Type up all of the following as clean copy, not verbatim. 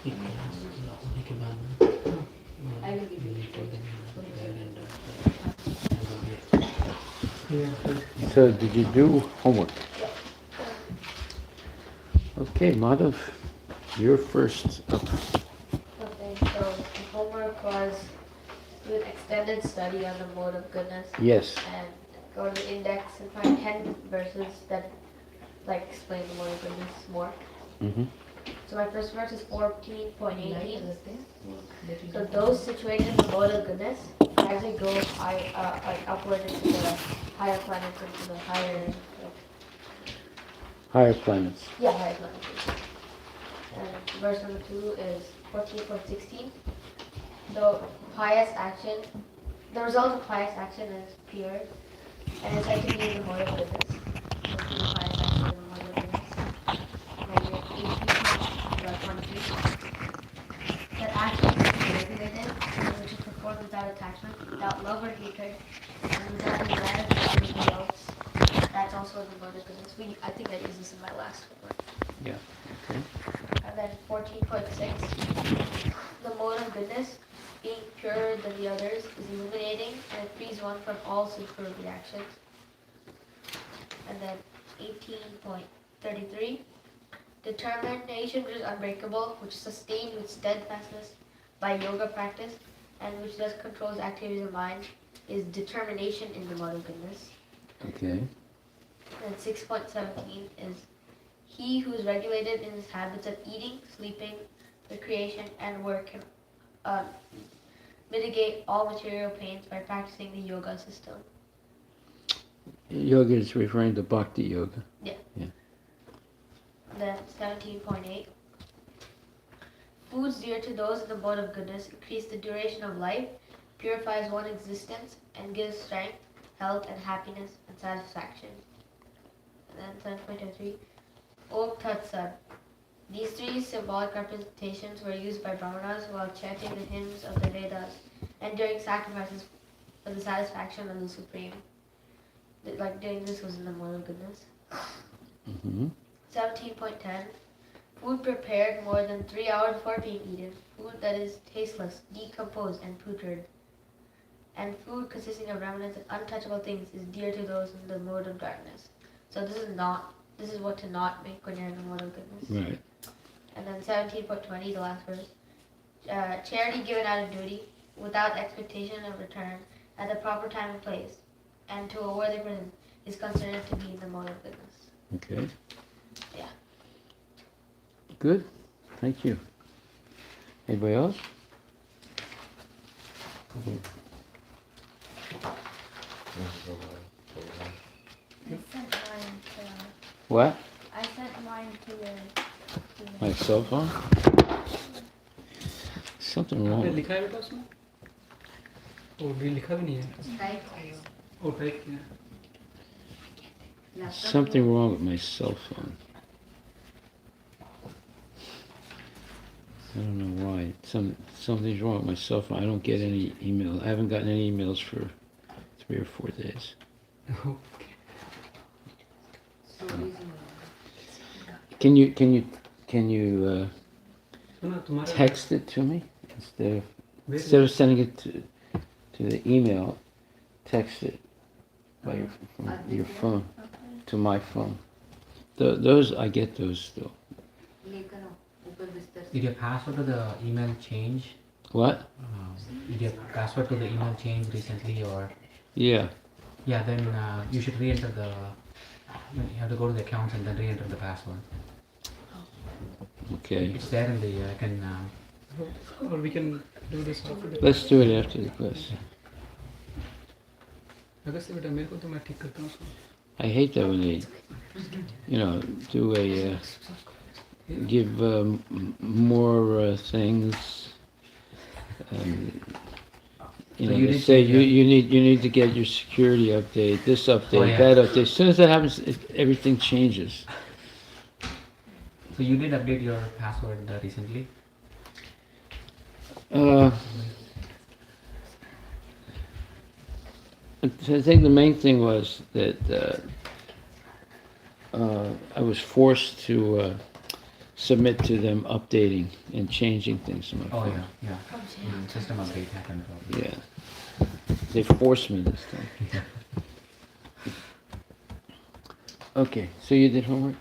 I will give you. So, did you do homework? Yeah. Okay, Madhav, you're first up. Okay, so the homework was do an extended study on the mode of goodness. Yes. And go to the index and find 10 verses that like explain the mode of goodness more. Mm-hmm. So my first verse is 14.18. So those situated in the mode of goodness gradually go upward into the higher planets, into the higher, Higher planets. yeah, higher planets. And verse number 2 is 14.16. The pious action, the result of pious action is pure, and it's said to be in the mode of goodness. So the pious action is in the mode of goodness. And we have 18.23. That action is regulated, which is performed without attachment, without love or hatred, and without desire for anything else. That's also the mode of goodness. I think I used this in my last homework. Yeah. Okay. And then 14.6, the mode of goodness, being purer than the others, is illuminating and it frees one from all superb reactions. And then 18.33, determination which is unbreakable, which is sustained with steadfastness by yoga practice, and which thus controls activities of mind, is determination in the mode of goodness. Okay. And 6.17 is he who is regulated in his habits of eating, sleeping, recreation, and work can mitigate all material pains by practicing the yoga system. Yoga is referring to bhakti yoga. Yeah. Yeah. Then 17.8. Foods dear to those in the mode of goodness increase the duration of life, purifies one's existence, and gives strength, health, and happiness and satisfaction. And then 7.03. Om Tat Sat. These three symbolic representations were used by Brahmanas while chanting the hymns of the Vedas and during sacrifices for the satisfaction of the Supreme. Like doing this was in the mode of goodness. Mm-hmm. 17.10. Food prepared more than 3 hours before being eaten. Food that is tasteless, decomposed, and putrid. And food consisting of remnants and untouchable things is dear to those in the mode of darkness. So this is what to not make when you're in the mode of goodness. Right. And then 17.20, the last verse. Charity given out of duty, without expectation of return, at the proper time and place, and to a worthy person, is considered to be in the mode of goodness. Okay. Yeah. Good. Thank you. Anybody else? I sent mine to. What? I sent mine to the. My cell phone? Something आपने wrong. लिखा है बेटा उसमें? और भी लिखा भी नहीं है। और टाइप किया। Something wrong with my cell phone. I don't know why. Something's wrong with my cell phone. I don't get any email. I haven't gotten any emails for 3 or 4 days. Can you text it to me instead of sending it to the email? Text it by your phone to my phone. Those I get those still. Did your password to the email change? What? Did your password to the email change recently or? Yeah. Yeah, then you should re-enter the. You have to go to the accounts and then re-enter the password. Okay. It's there in the. I can. Or we can do this after the Let's do it after the class. अगर से बेटा मेरे को तो मैं ठीक करता हूँ उसको. I hate that when they, do a give more things. They say you need to get your security update, this update, that update. As soon as that happens, everything changes. So you did update your password recently? I think the main thing was that I was forced to submit to them updating and changing things in my Oh phone. yeah. System update happened probably. Yeah. They forced me this time. Okay, so you did homework?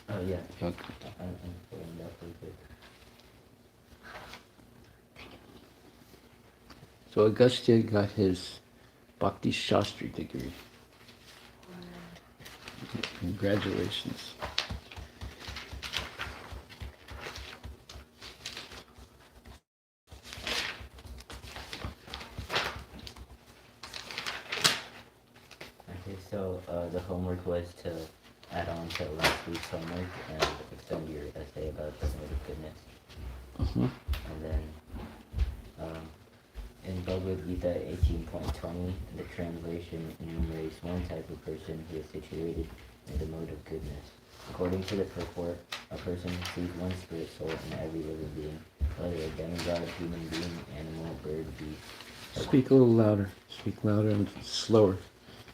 Oh yeah. Okay. I'm putting that real quick. So Agastya got his Bhakti Shastri degree. Congratulations. Okay, so the homework was to add on to last week's homework and extend your essay about the mode of goodness. Uh-huh. And then in Bhagavad Gita 18.20, the translation enumerates one type of person who is situated in the mode of goodness. According to the purport, a person sees one spirit soul in every living being, whether a demigod, human being, animal, bird, beast. Speak a little louder. Speak louder and slower.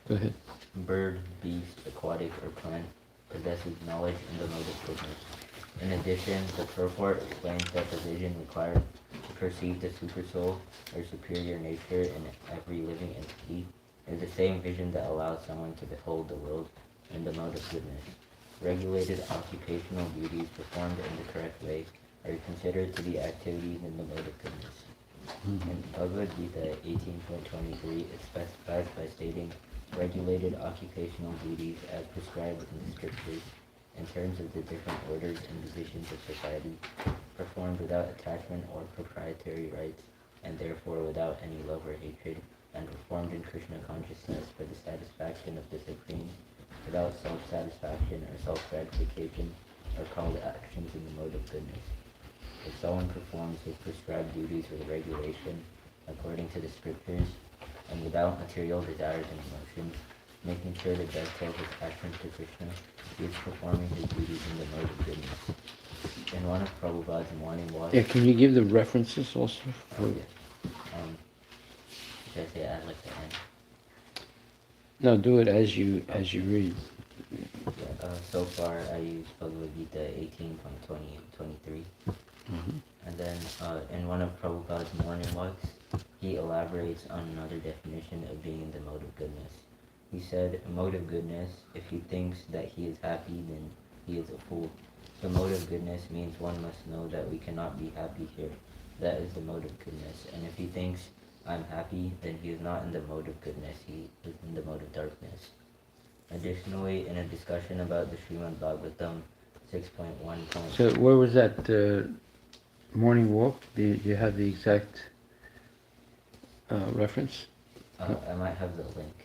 Go ahead. Bird, beast, aquatic, or plant possesses knowledge in the mode of goodness. In addition, the purport explains that the vision required to perceive the supersoul or superior nature in every living entity is the same vision that allows someone to behold the world in the mode of goodness. Regulated occupational duties performed in the correct way are considered to be activities in the mode of goodness. In Bhagavad Gita 18.23, it specifies by stating regulated occupational duties as prescribed in the scriptures in terms of the different orders and divisions of society, performed without attachment or proprietary rights, and therefore without any love or hatred, and performed in Krishna consciousness for the satisfaction of the Supreme, without self-satisfaction or self-gratification, are called actions in the mode of goodness. If someone performs his prescribed duties with regulation, according to the scriptures, and without material desires and emotions, making sure to dovetail his actions to Krishna, he is performing his duties in the mode of goodness. In one of Prabhupada's morning walks... Yeah, can you give the references also? Oh, yeah. Should I say at like the end? No, do it as you read. Yeah, so far I used Bhagavad Gita 18.20 and 23. Mm-hmm. And then in one of Prabhupada's morning walks, he elaborates on another definition of being in the mode of goodness. He said, a mode of goodness, if he thinks that he is happy, then he is a fool. The mode of goodness means one must know that we cannot be happy here. That is the mode of goodness. And if he thinks, I'm happy, then he is not in the mode of goodness, he is in the mode of darkness. Additionally, in a discussion about the Srimad Bhagavatam 6.1. So where was that morning walk? Do you have the exact reference? I might have the link.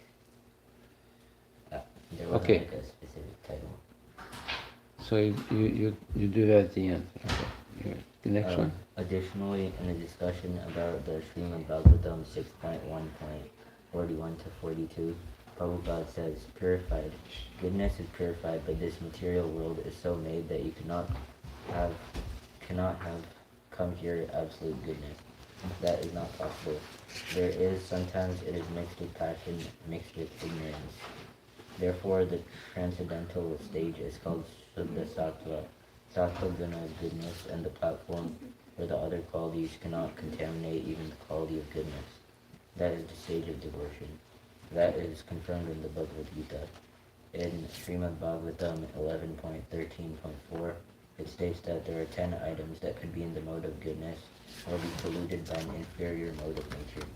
There wasn't Okay. like a specific title. So you do that at the end. Okay. The next one? Additionally, in a discussion about the Srimad Bhagavatam 6.1.41 to 42, Prabhupada says, purified. Goodness is purified, but this material world is so made that you cannot have come here absolute goodness. That is not possible. There is, sometimes it is mixed with passion, mixed with ignorance. Therefore, the transcendental stage is called Shuddha Sattva. Sattva Guna is goodness, and the platform where the other qualities cannot contaminate even the quality of goodness. That is the stage of devotion. That is confirmed in the Bhagavad Gita. In Srimad Bhagavatam 11.13.4, it states that there are 10 items that could be in the mode of goodness or be polluted by an inferior mode of nature.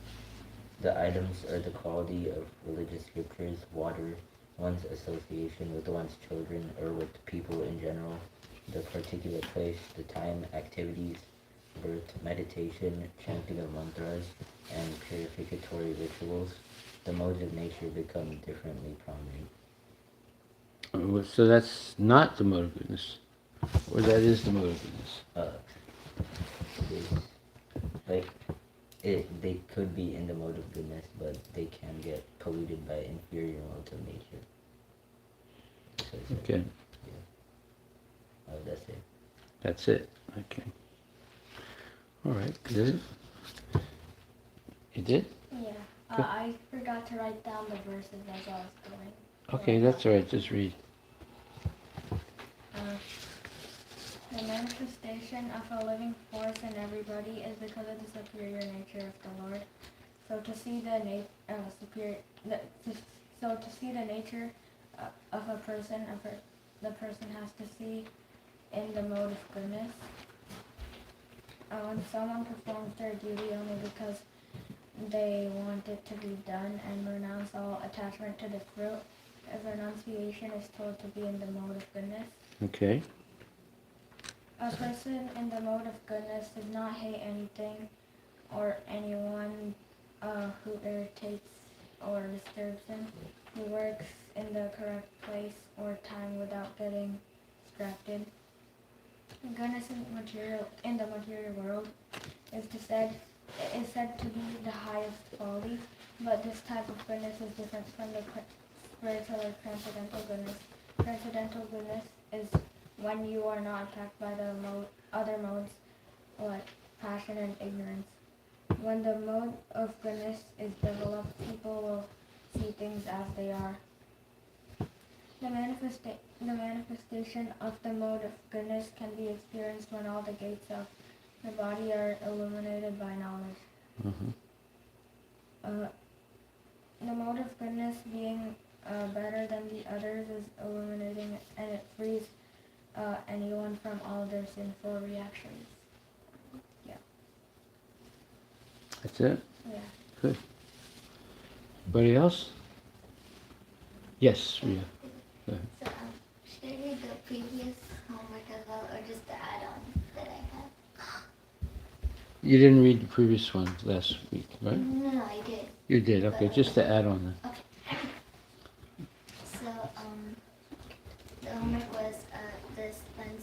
The items are the quality of religious scriptures, water, one's association with one's children or with people in general, the particular place, the time, activities, birth, meditation, chanting of mantras, and purificatory rituals. The modes of nature become differently prominent. So that's not the mode of goodness, or that is the mode of goodness. They could be in the mode of goodness, but they can get polluted by inferior modes of nature. So Okay. Yeah. That's it. That's it. Okay. All right. Did it? You did? Yeah. Good. I forgot to write down the verses as I was going. Okay, that's all right. Just read. The manifestation of a living force in everybody is because of the superior nature of the Lord. So to see the nature of a person, the person has to see in the mode of goodness. When someone performs their duty only because they want it to be done and renounce all attachment to the fruit, a renunciation is told to be in the mode of goodness. Okay. A person in the mode of goodness does not hate anything or anyone who irritates or disturbs him. He works in the correct place or time without getting distracted. Goodness in the material world is said to be the highest quality, but this type of goodness is different from the spiritual or transcendental goodness. Transcendental goodness is when you are not attacked by the other modes like passion and ignorance. When the mode of goodness is developed, people will see things as they are. The manifestation of the mode of goodness can be experienced when all the gates of the body are illuminated by knowledge. Mm-hmm. The mode of goodness being better than the others is illuminating, and it frees anyone from all their sinful reactions. Yeah. That's it? Yeah. Good. Anybody else? Yes, Rhea. Go ahead. So, should I read the previous homework as well, or just the add-on that I have? You didn't read the previous one last week, right? No, I did. You did, okay, just to add on then. Okay. So, the homework was the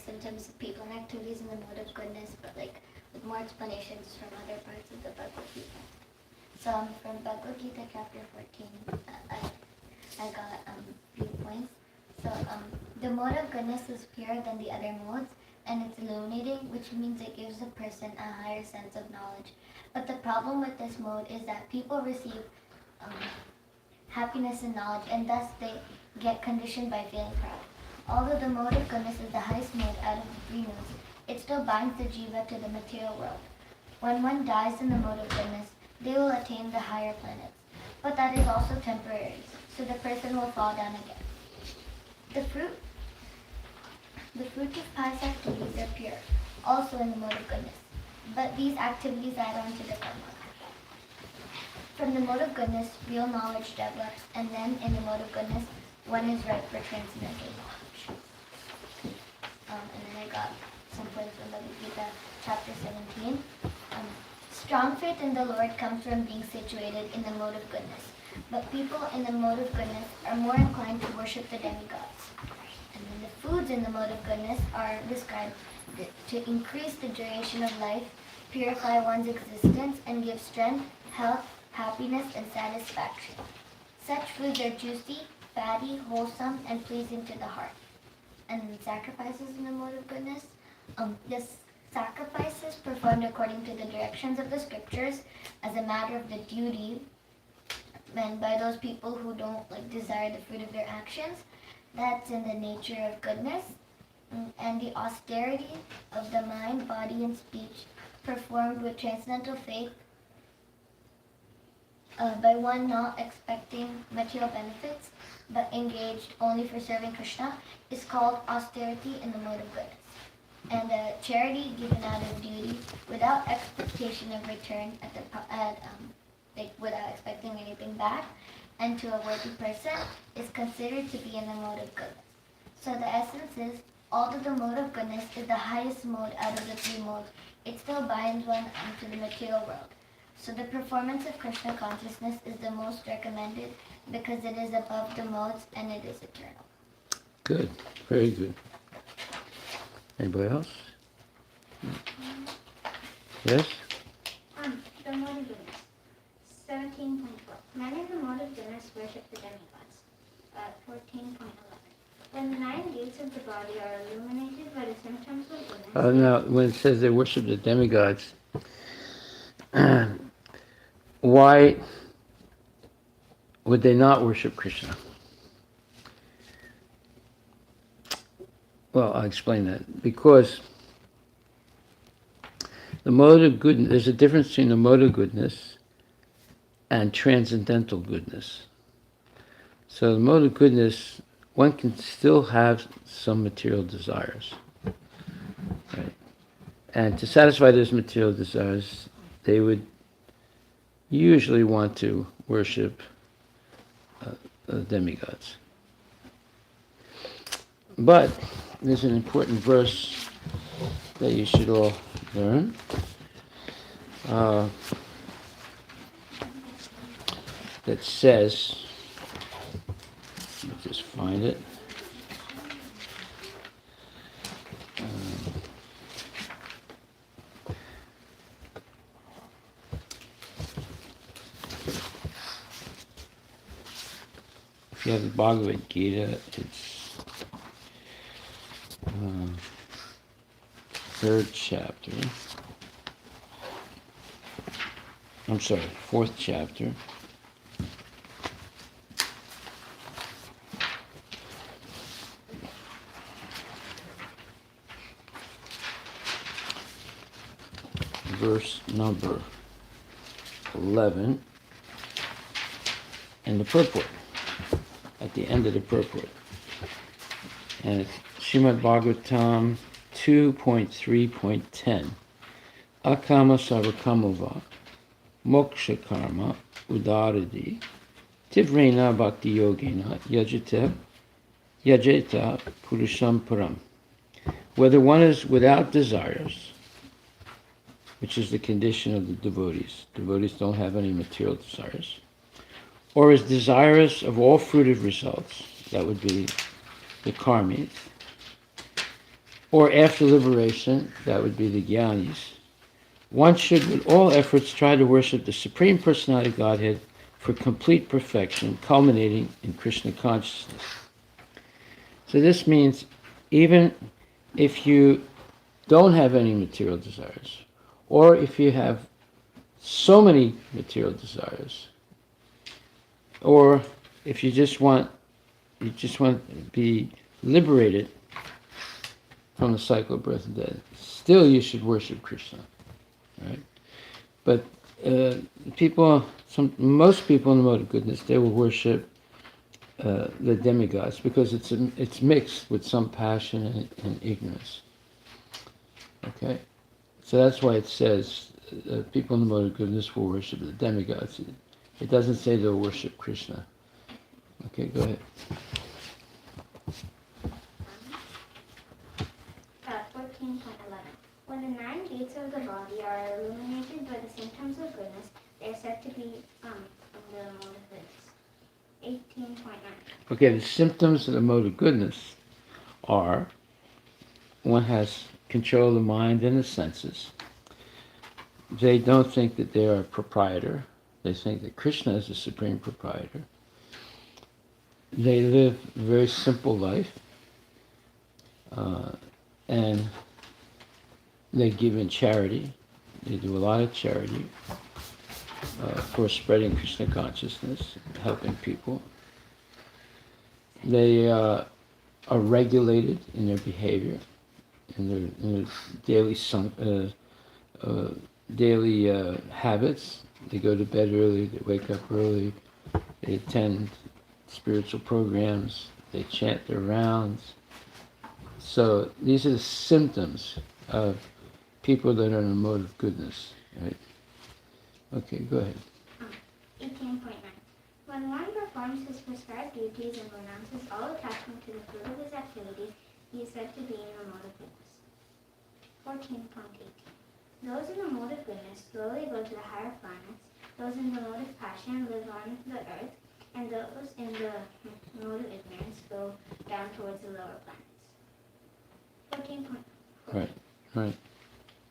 symptoms of people and activities in the mode of goodness, but like with more explanations from other parts of the Bhagavad Gita. So, from Bhagavad Gita chapter 14, I got few points. So, the mode of goodness is purer than the other modes, and it's illuminating, which means it gives the person a higher sense of knowledge. But the problem with this mode is that people receive happiness and knowledge, and thus they get conditioned by feeling proud. Although the mode of goodness is the highest mode out of the three modes, it still binds the jiva to the material world. When one dies in the mode of goodness, they will attain the higher planets. But that is also temporary, so the person will fall down again. The fruit of pious activities are pure, also in the mode of goodness. But these activities add on to the karma. From the mode of goodness, real knowledge develops, and then in the mode of goodness, one is ripe for transcendental knowledge. And then I got some points from Bhagavad Gita, chapter 17. Strong faith in the Lord comes from being situated in the mode of goodness. But people in the mode of goodness are more inclined to worship the demigods. And then the foods in the mode of goodness are described to increase the duration of life, purify one's existence, and give strength, health, happiness, and satisfaction. Such foods are juicy, fatty, wholesome, and pleasing to the heart. And sacrifices in the mode of goodness. The sacrifices performed according to the directions of the scriptures as a matter of the duty, and by those people who don't desire the fruit of their actions. That's in the nature of goodness. And the austerity of the mind, body, and speech performed with transcendental faith by one not expecting material benefits but engaged only for serving Krishna is called austerity in the mode of goodness. And charity given out of duty without expectation of return without expecting anything back and to a worthy person is considered to be in the mode of goodness. So the essence is, although the mode of goodness is the highest mode out of the three modes, it still binds one into the material world. So the performance of Krishna consciousness is the most recommended because it is above the modes and it is eternal. Good, very good. Anybody else? Yes? The mode of goodness. 17.12. Men in the mode of goodness worship the demigods. 14.11. When the 9 gates of the body are illuminated by the symptoms of goodness. Now, when it says they worship the demigods, why would they not worship Krishna? Well, I'll explain that. Because The mode of goodness, there's a difference between the mode of goodness and transcendental goodness. So the mode of goodness, one can still have some material desires. Right? And to satisfy those material desires, they would usually want to worship demigods. But there's an important verse that you should all learn. That says, let me just find it. If you have the Bhagavad Gita, it's third chapter. I'm sorry, fourth chapter. Verse number 11 in the purport, at the end of the purport. And it's Srimad Bhagavatam 2.3.10. Akama sarvakamava moksha karma udaradi tivrena bhakti yogena yajeta purusham param. Whether one is without desires, which is the condition of the devotees. Devotees don't have any material desires. Or is desirous of all fruited results, that would be the karmis. Or after liberation, that would be the jnanis. One should with all efforts try to worship the Supreme Personality of Godhead for complete perfection, culminating in Krishna consciousness. So this means even if you don't have any material desires, or if you have so many material desires, or if you just want to be liberated from the cycle of birth and death, still you should worship Krishna, right? But most people in the mode of goodness, they will worship the demigods because it's mixed with some passion and ignorance. Okay. So that's why it says people in the mode of goodness will worship the demigods. It doesn't say they'll worship Krishna. Okay, go ahead. 14.11. When the 9 gates of the body are illuminated by the symptoms of goodness, they are said to be in the mode of goodness. 18.9. Okay, the symptoms of the mode of goodness are one has control of the mind and the senses. They don't think that they are a proprietor. They think that Krishna is the supreme proprietor. They live a very simple life. And they give in charity. They do a lot of charity for spreading Krishna consciousness, helping people. They are regulated in their behavior, in their daily habits. They go to bed early, they wake up early, they attend spiritual programs, they chant their rounds. So these are the symptoms of people that are in a mode of goodness, right? Okay, go ahead. 18.9. When one performs his prescribed duties and renounces all attachment to the fruit of his activities, he is said to be in a mode of goodness. 14.18. Those in the mode of goodness slowly go to the higher planets. Those in the mode of passion live on the earth, and those in the mode of ignorance go down towards the lower planets. 14.14. Right.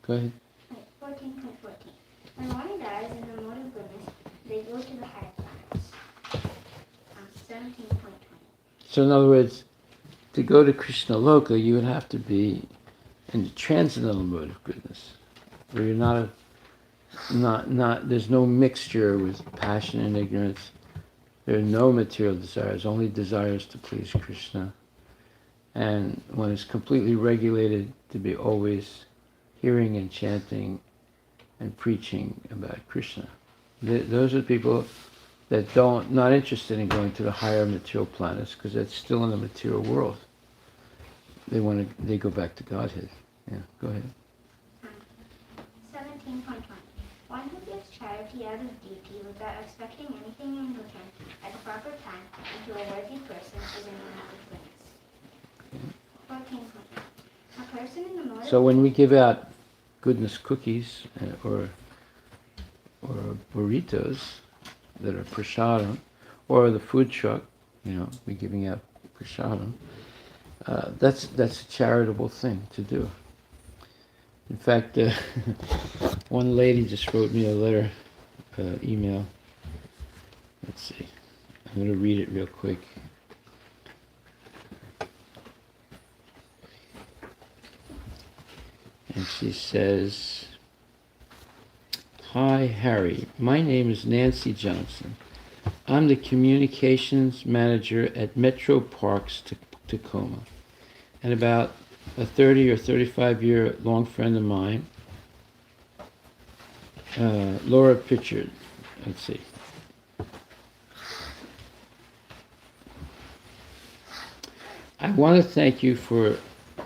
Go ahead. 14.14. When one dies in the mode of goodness, they go to the higher planets. 17.20. So in other words, to go to Krishna Loka, you would have to be in the transcendental mode of goodness, where you're not there's no mixture with passion and ignorance. There are no material desires, only desires to please Krishna. And one is completely regulated to be always hearing and chanting and preaching about Krishna. Those are the people that not interested in going to the higher material planets because that's still in the material world. They go back to Godhead. Yeah, go ahead. 17.1. One who gives charity out of duty without expecting anything in return at the proper time and to a worthy person is in the mode of goodness. 14.1. A person in the mode So when we give out goodness cookies or burritos that are prasadam, or the food truck, we're giving out prasadam, that's a charitable thing to do. In fact, one lady just wrote me a letter, email. Let's see. I'm going to read it real quick. And she says, "Hi, Harry. My name is Nancy Johnson. I'm the communications manager at Metro Parks, Tacoma. And about a 30 or 35-year long friend of mine, Laura Pitchard." Let's see. "I want to thank you for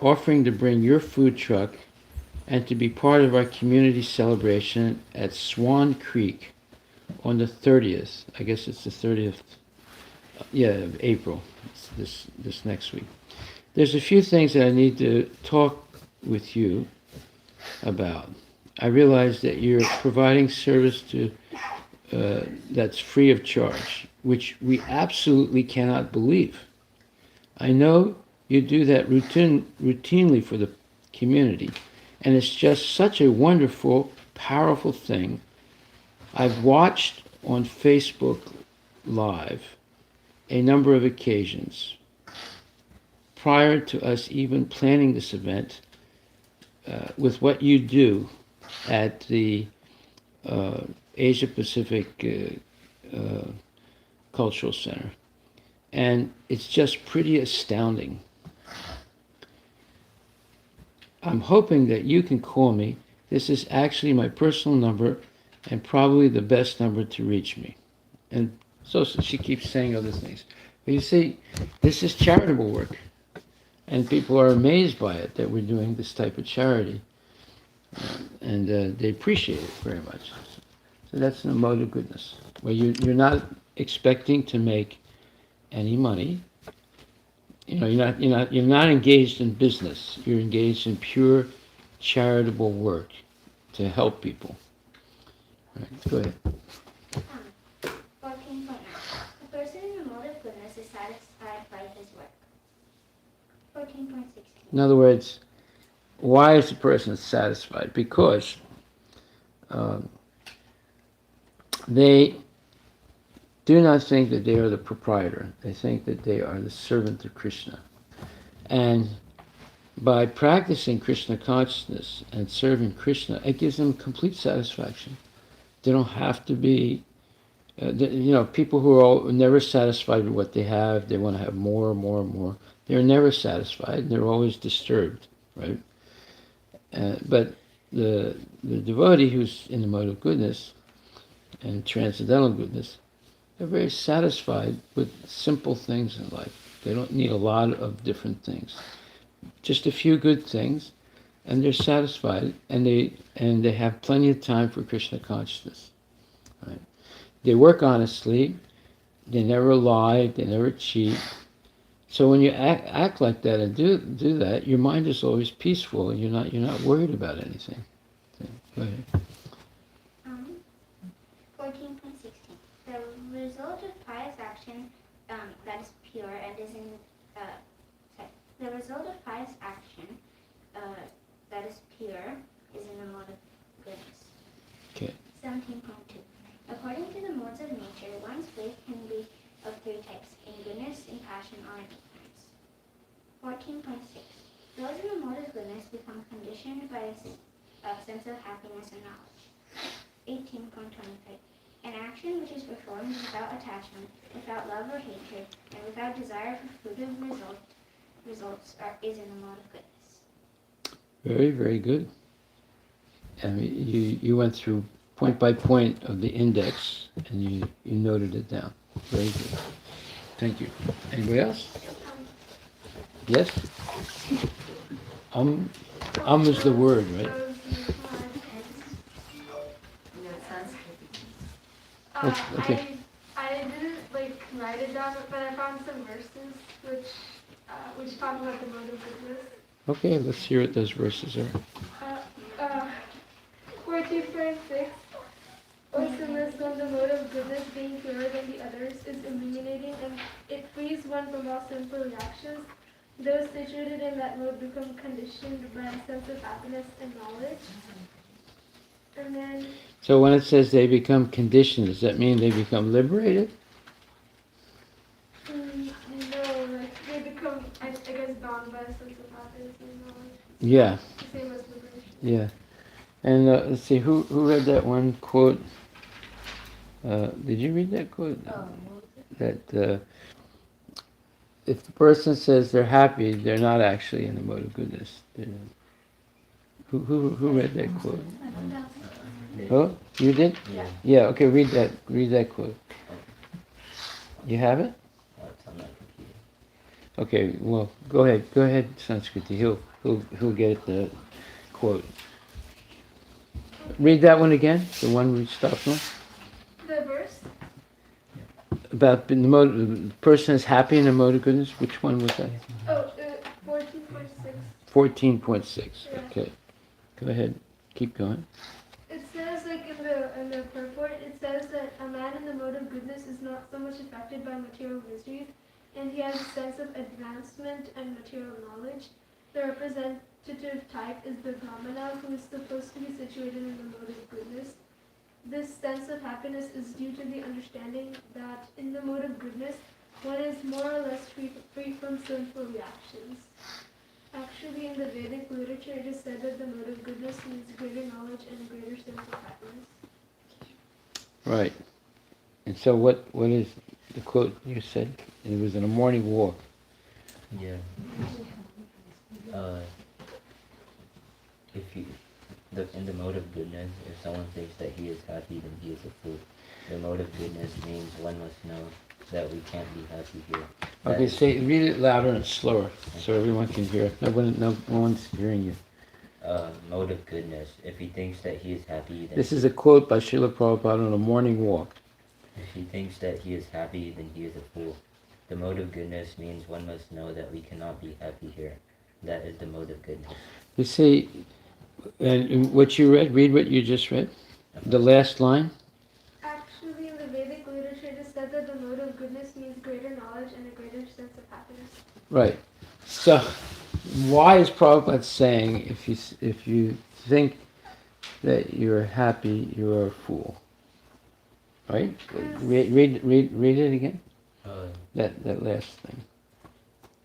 offering to bring your food truck and to be part of our community celebration at Swan Creek on the 30th. I guess it's the 30th, of April. It's this next week. There's a few things that I need to talk with you about. I realize that you're providing service that's free of charge, which we absolutely cannot believe. I know you do that routinely for the community, and it's just such a wonderful, powerful thing. I've watched on Facebook Live a number of occasions prior to us even planning this event with what you do at the Asia Pacific Cultural Center. And it's just pretty astounding. I'm hoping that you can call me. This is actually my personal number and probably the best number to reach me." And so she keeps saying other things. But you see, this is charitable work. And people are amazed by it, that we're doing this type of charity. And they appreciate it very much. So that's in the mode of goodness, where you're not expecting to make any money. You're not engaged in business. You're engaged in pure charitable work to help people. All right, go ahead. 14.9. A person in the mode of goodness is satisfied by his work. 14.16. In other words, why is the person satisfied? Because they do not think that they are the proprietor. They think that they are the servant of Krishna. And by practicing Krishna consciousness and serving Krishna, it gives them complete satisfaction. They don't have to be, people who are never satisfied with what they have, they want to have more and more and more. They're never satisfied. They're always disturbed, right? But the devotee who's in the mode of goodness and transcendental goodness, they're very satisfied with simple things in life. They don't need a lot of different things. Just a few good things, and they're satisfied, and they have plenty of time for Krishna consciousness. Right? They work honestly. They never lie. They never cheat. So when you act like that and do that, your mind is always peaceful, and you're not worried about anything. Okay, go ahead. 14.16. The result of pious action that is pure and is in the result of pious action that is pure is in the mode of goodness. Okay. 17.2. According to the modes of nature, one's faith can be of three types: in goodness, in passion, or in ignorance. 14.6. Those in the mode of goodness become conditioned by a sense of happiness and knowledge. 18.23. An action which is performed without attachment, without love or hatred, and without desire for fruitive results is in the mode of goodness. Very, very good. I mean, you went through point by point of the index, and you noted it down. Very good. Thank you. Anybody else? Yes? Is the word, right? Okay. I didn't write it down, but I found some verses which talk about the mode of goodness. Okay, let's hear what those verses are. 14.6. O sinless one, the mode of goodness being purer than the others is illuminating, and it frees one from all sinful reactions. Those situated in that mode become conditioned by a sense of happiness and knowledge. And then So when it says they become conditioned, does that mean they become liberated? no, they become, I guess, bound by a sense of happiness and knowledge. Yeah. The same as liberation. Yeah. And let's see, who read that one quote? Did you read that quote? That if the person says they're happy, they're not actually in the mode of goodness. Who read that quote? Oh, you did? Yeah. Yeah. Okay, read that quote. You have it? It's on that computer. Okay. Well, go ahead, Sanskriti. He'll get the quote. Read that one again. The one we stopped on. The verse? About the mode, the person is happy in the mode of goodness. Which one was that? 14.6. 14.6. Yeah. Okay. Go ahead. Keep going. It says, in the purport, it says that a man in the mode of goodness is not so much affected by material miseries, and he has a sense of advancement and material knowledge. The representative type is the Brahmana, who is supposed to be situated in the mode of goodness. This sense of happiness is due to the understanding that in the mode of goodness, one is more or less free from sinful reactions. Actually, in the Vedic literature, it is said that the mode of goodness means greater knowledge and a greater sense of happiness. Right. And so what is the quote you said? It was in a morning walk. Yeah. If you, in the mode of goodness, if someone thinks that he is happy, then he is a fool. The mode of goodness means one must know that we can't be happy here. Okay, read it louder and slower so everyone can hear. No one's hearing you. Mode of goodness. If he thinks that he is happy, then This is a quote by Srila Prabhupada on a morning walk. if he thinks that he is happy, then he is a fool. The mode of goodness means one must know that we cannot be happy here. That is the mode of goodness. You see, and what you read what you just read. The last line. Actually, in the Vedic literature, it is said that the mode of goodness means greater knowledge and a greater sense of happiness. Right. So, why is Prabhupada saying if you think that you're happy, you're a fool? Right? Read it again. That last thing.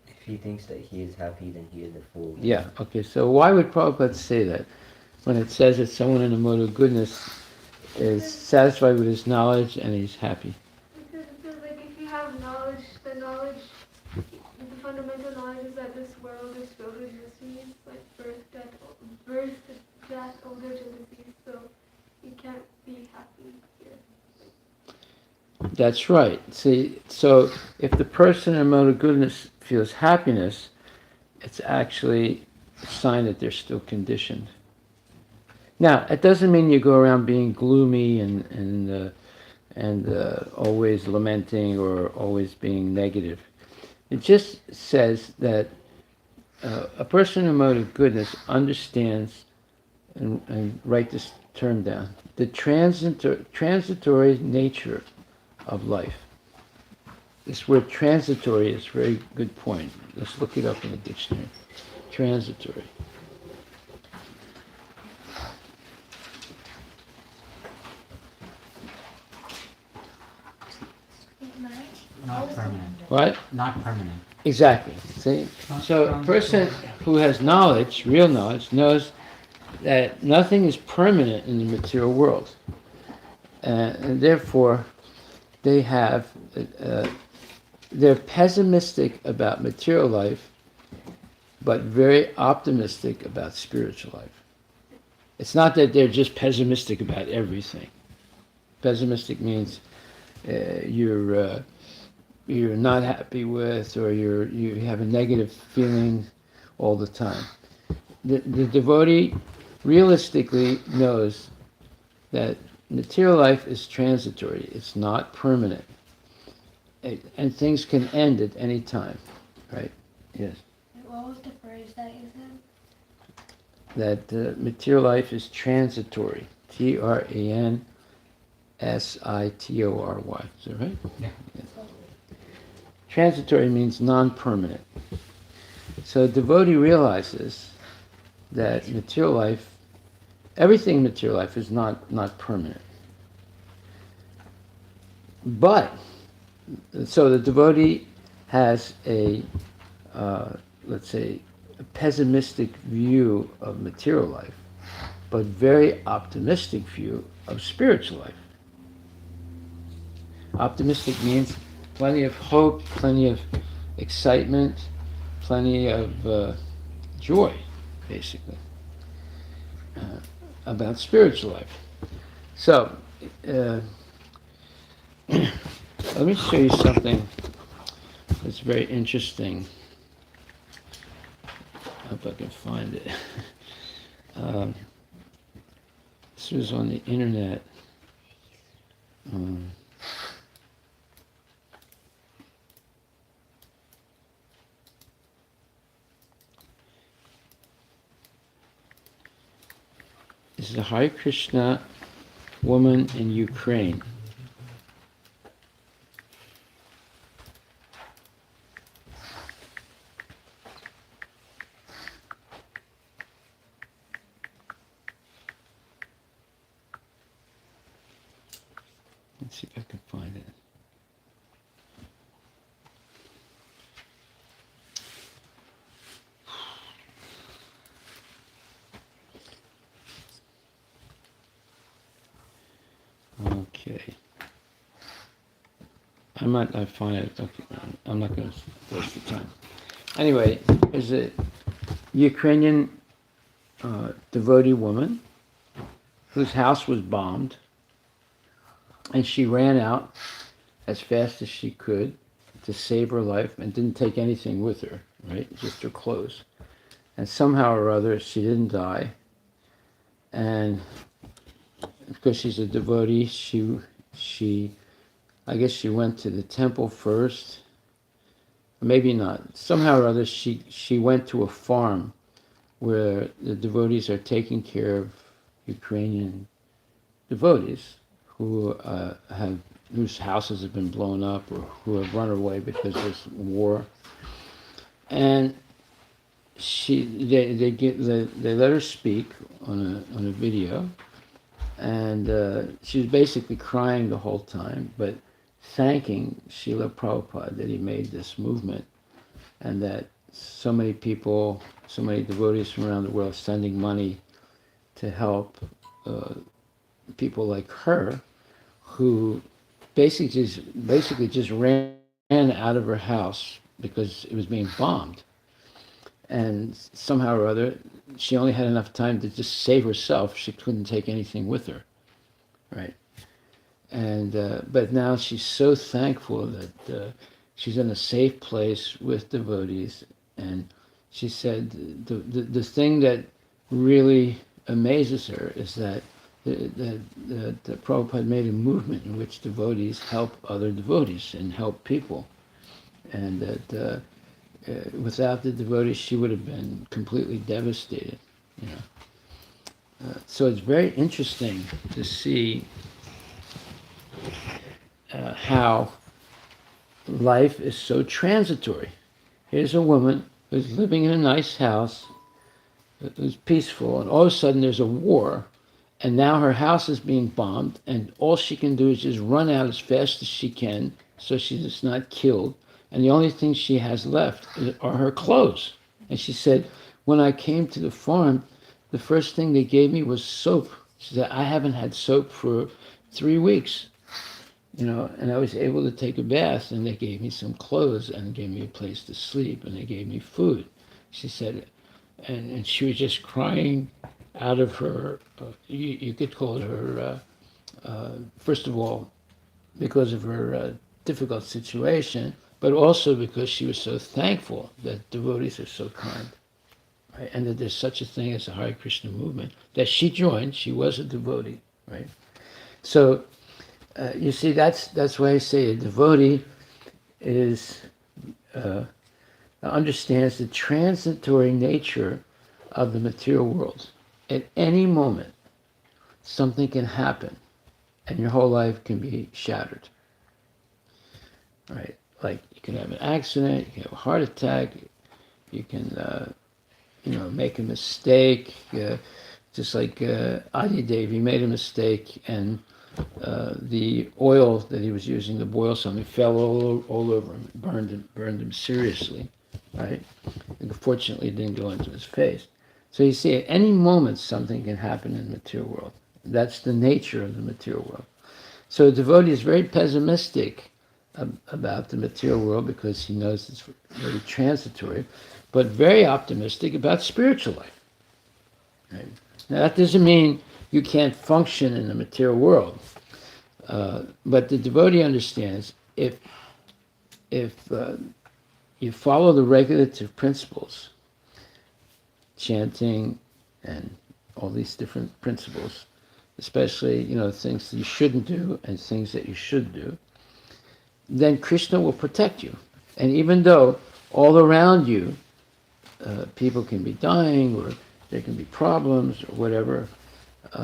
If he thinks that he is happy, then he is a fool. Yeah. Okay. So why would Prabhupada say that when it says that someone in the mode of goodness is satisfied with his knowledge and he's happy? Because it says if you have knowledge, the fundamental knowledge is that this world is filled with miseries, like birth, death, old age, and disease. So you can't be happy here. That's right. See, so if the person in mode of goodness feels happiness, it's actually a sign that they're still conditioned. Now, it doesn't mean you go around being gloomy and always lamenting or always being negative. It just says that a person in mode of goodness understands, and write this term down, the transitory nature of life. This word transitory is a very good point. Let's look it up in the dictionary. Transitory. Not permanent. What? Not permanent. Exactly. See? So a person who has knowledge, real knowledge, knows that nothing is permanent in the material world. And therefore, they're pessimistic about material life, but very optimistic about spiritual life. It's not that they're just pessimistic about everything. Pessimistic means you're not happy with, or you have a negative feeling all the time. The devotee realistically knows that material life is transitory. It's not permanent, and things can end at any time. Right? Yes. What was the phrase that you said? That material life is transitory. Transitory. Is that right? Yeah. Yes. Transitory means non-permanent. So the devotee realizes that material life, everything in material life is not permanent. But, so the devotee has a, let's say, a pessimistic view of material life, but very optimistic view of spiritual life. Optimistic means plenty of hope, plenty of excitement, plenty of joy, basically, about spiritual life. So, let me show you something that's very interesting. I hope I can find it. This was on the internet. This is a Hare Krishna woman in Ukraine. Let's see if I can find it. Okay. I might not find it. Okay. I'm not going to waste the time. Anyway, there's a Ukrainian devotee woman whose house was bombed, and she ran out as fast as she could to save her life and didn't take anything with her, right? Just her clothes. And somehow or other, she didn't die. And because she's a devotee, I guess she went to the temple first. Maybe not. Somehow or other, she went to a farm where the devotees are taking care of Ukrainian devotees whose houses have been blown up or who have run away because there's war. And they let her speak on a video, and she was basically crying the whole time, but thanking Srila Prabhupada that he made this movement, and that so many people, so many devotees from around the world sending money to help people like her, who basically just ran out of her house because it was being bombed. And somehow or other, she only had enough time to just save herself. She couldn't take anything with her, right? And but now she's so thankful that she's in a safe place with devotees. And she said the thing that really amazes her is that the Prabhupada made a movement in which devotees help other devotees and help people, and that without the devotees she would have been completely devastated. You know, so it's very interesting to see how life is so transitory. Here's a woman who's living in a nice house, who's peaceful, and all of a sudden there's a war. And now her house is being bombed, and all she can do is just run out as fast as she can so she's not killed. And the only thing she has left are her clothes. And she said, when I came to the farm, the first thing they gave me was soap. She said, I haven't had soap for 3 weeks. You know, and I was able to take a bath, and they gave me some clothes, and gave me a place to sleep, and they gave me food. She said, and she was just crying out of her, you could call her, first of all, because of her difficult situation, but also because she was so thankful that devotees are so kind, right? And that there's such a thing as a Hare Krishna movement that she joined. She was a devotee, right? So you see, that's why I say a devotee is understands the transitory nature of the material world. At any moment, something can happen, and your whole life can be shattered. Right? Like you can have an accident, you can have a heart attack, you can, make a mistake. Just like Adi Devi made a mistake, and the oil that he was using to boil something fell all over him, burned him seriously, right? And fortunately, it didn't go into his face. So you see, at any moment, something can happen in the material world. That's the nature of the material world. So a devotee is very pessimistic about the material world because he knows it's very transitory, but very optimistic about spiritual life. Right? Now that doesn't mean you can't function in the material world, but the devotee understands if you follow the regulative principles, chanting and all these different principles, especially things that you shouldn't do and things that you should do, then Krishna will protect you. And even though all around you people can be dying or there can be problems or whatever,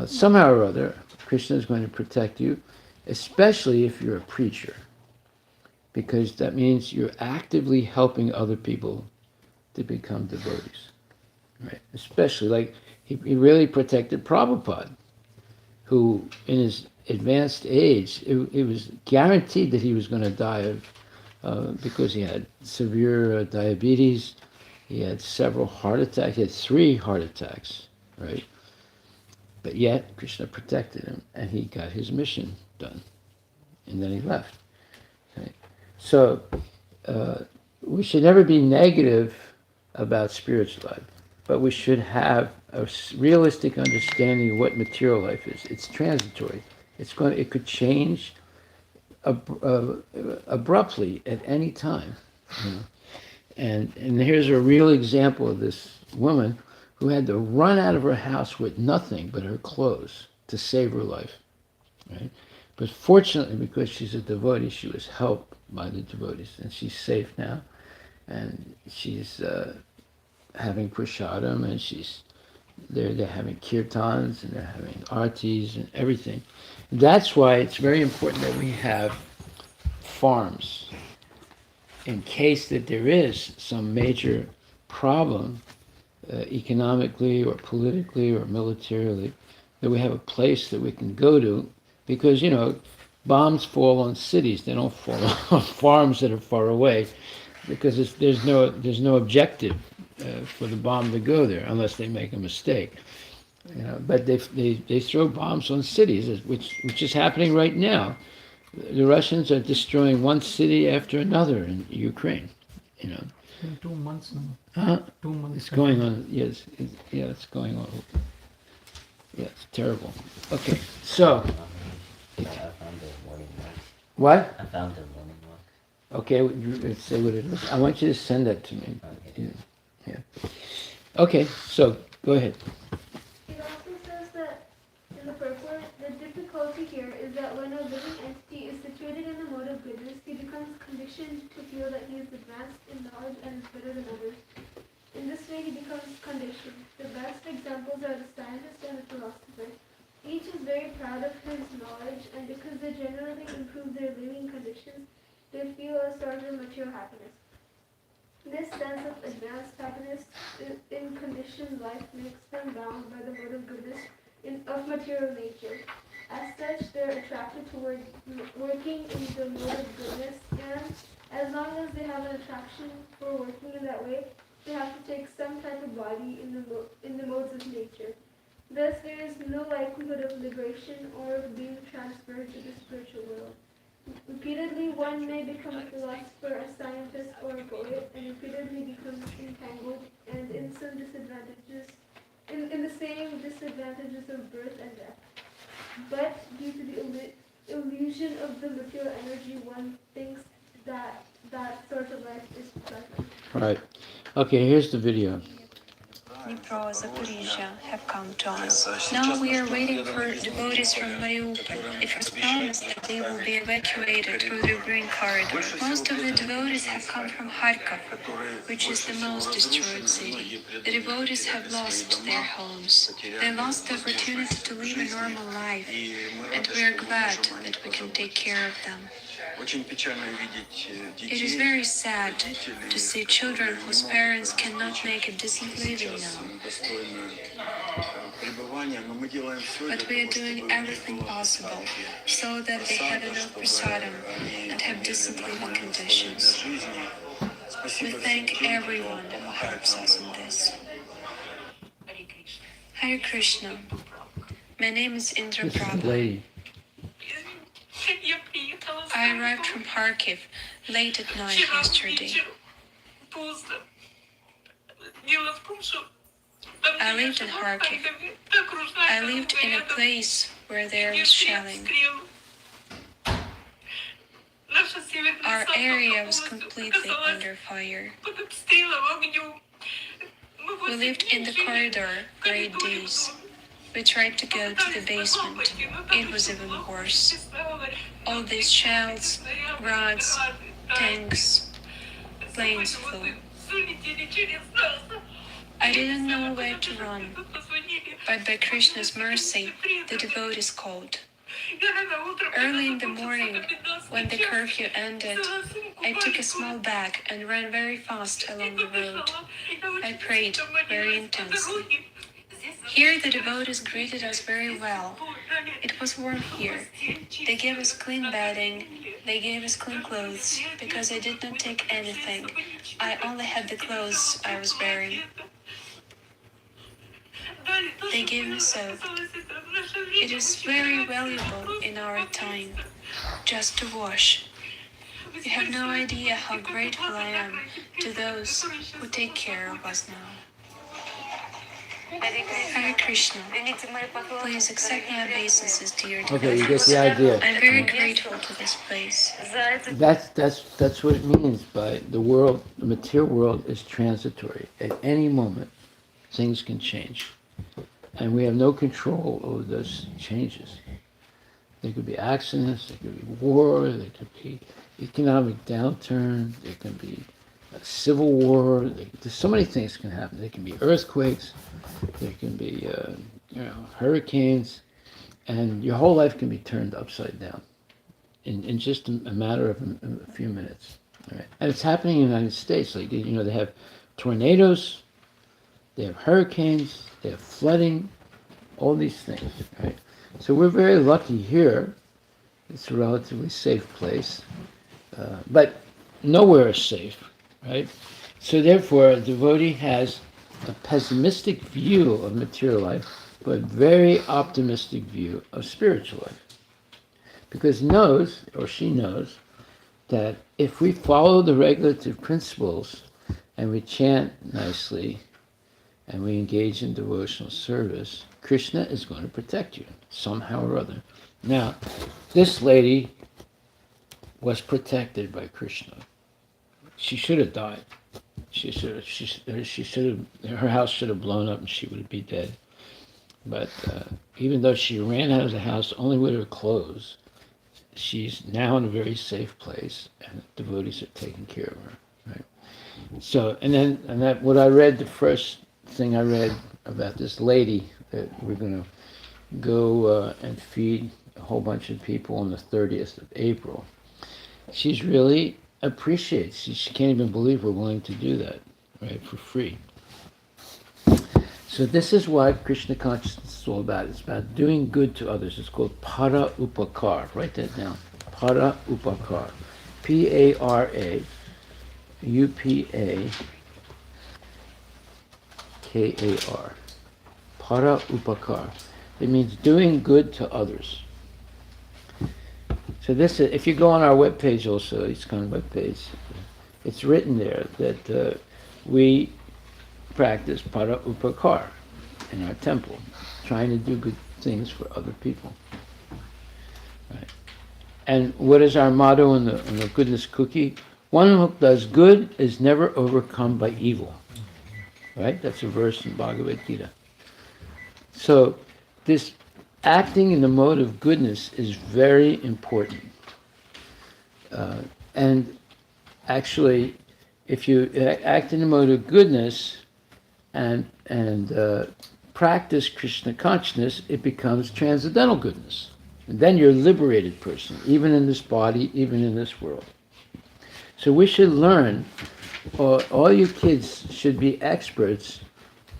somehow or other Krishna is going to protect you, especially if you're a preacher, because that means you're actively helping other people to become devotees. Right? Especially like he really protected Prabhupada, who in his advanced age, it was guaranteed that he was going to die of, because he had severe diabetes, he had several heart attacks, he had 3 heart attacks, right? But yet, Krishna protected him, and he got his mission done, and then he left. Okay? So, we should never be negative about spiritual life, but we should have a realistic understanding of what material life is. It's transitory. It could change abruptly at any time. You know? And here's a real example of this woman who had to run out of her house with nothing but her clothes to save her life. Right? But fortunately, because she's a devotee, she was helped by the devotees, and she's safe now. And she's having prasadam, and they're having kirtans, and they're having artis and everything. That's why it's very important that we have farms, in case that there is some major problem, economically or politically or militarily, that we have a place that we can go to, because bombs fall on cities; they don't fall on farms that are far away, because there's no objective for the bomb to go there unless they make a mistake. But they throw bombs on cities, which is happening right now. The Russians are destroying one city after another in Ukraine. In 2 months now. Huh? 2 months. It's going on. Yes, it's going on. Yeah, it's terrible. Okay, so I found the morning walk. what? I found the morning walk. Okay, let's say what it is. I want you to send that to me. Okay. Yeah. Okay, so go ahead. It also says that in the purport, the difficulty here is that when a living entity is situated in the mode of goodness, he becomes conditioned to feel that he is advanced in knowledge and is better than others. In this way, he becomes conditioned. The best examples are the scientist and the philosopher. Each is very proud of his knowledge, and because they generally improve their living conditions, they feel a sort of material happiness. This sense of advanced happiness in conditioned life makes them bound by the mode of goodness of material nature. As such, they are attracted toward working in the mode of goodness, and as long as they have an attraction for working in that way, they have to take some type of body in the modes of nature. Thus, there is no likelihood of liberation or of being transferred to the spiritual world. Repeatedly, one may become a philosopher, a scientist, or a poet, and repeatedly becomes entangled and in some disadvantageous in the same disadvantages of birth and death. But due to the illusion of the material energy, one thinks that that sort of life is pleasant. Right. Okay, here's the video. Dnipro, Zaporizhia have come to us. Now we are waiting for devotees from Mariupol. It was promised that they will be evacuated through the green corridor. Most of the devotees have come from Kharkov, which is the most destroyed city. The devotees have lost their homes. They lost the opportunity to live a normal life, and we are glad that we can take care of them. It is very sad to see children whose parents cannot make a decent living now. But we are doing everything possible so that they have enough prasadam and have decent living conditions. We thank everyone who helps us in this. Hare Krishna. My name is Indra This is the Prabha. lady. I arrived from Kharkiv late at night yesterday. I lived in Kharkiv. I lived in a place where there was shelling. Our area was completely under fire. We lived in the corridor for 8 days. We tried to go to the basement. It was even worse. All these shells, rods, tanks, planes flew. I didn't know where to run, but by Krishna's mercy, the devotees called. Early in the morning, when the curfew ended, I took a small bag and ran very fast along the road. I prayed very intensely. Here the devotees greeted us very well. It was warm here. They gave us clean bedding. They gave us clean clothes, because I did not take anything. I only had the clothes I was wearing. They gave me soap. It is very valuable in our time, just to wash. You have no idea how grateful I am to those who take care of us now. Hare Krishna. Please accept my obeisances, dear devotees. Okay, you get the idea. I'm very grateful to this place. That's what it means by the world. The material world is transitory. At any moment, things can change, and we have no control over those changes. There could be accidents. There could be war. There could be economic downturn. There can be a civil war. There's so many things can happen. There can be earthquakes. There can be hurricanes, and your whole life can be turned upside down in just a matter of a few minutes. Right? And it's happening in the United States. Like, they have tornadoes, they have hurricanes, they have flooding, all these things. Right? So we're very lucky here. It's a relatively safe place, but nowhere is safe. Right? So therefore, a devotee has a pessimistic view of material life, but a very optimistic view of spiritual life. Because he knows, or she knows, that if we follow the regulative principles and we chant nicely and we engage in devotional service, Krishna is going to protect you somehow or other. Now, this lady was protected by Krishna. She should have died. Her house should have blown up and she would be dead. But even though she ran out of the house only with her clothes, she's now in a very safe place, and the devotees are taking care of her. Right? So, what I read, the first thing I read about this lady that we're going to go and feed a whole bunch of people on the 30th of April. She's really appreciates. She can't even believe we're willing to do that, right, for free. So this is what Krishna consciousness is all about. It's about doing good to others. It's called para upakar. Write that down. Para upakar. P-A-R-A-U-P-A-K-A-R. Para upakar. It means doing good to others. So this, if you go on our webpage also, ISKCON webpage, it's written there that we practice para upakar. in our temple, trying to do good things for other people. Right. And what is our motto in the goodness cookie? One who does good is never overcome by evil. Right? That's a verse in Bhagavad Gita. So this acting in the mode of goodness is very important. And actually, if you act in the mode of goodness and practice Krishna consciousness, it becomes transcendental goodness. And then you're a liberated person, even in this body, even in this world. So we should learn, all you kids should be experts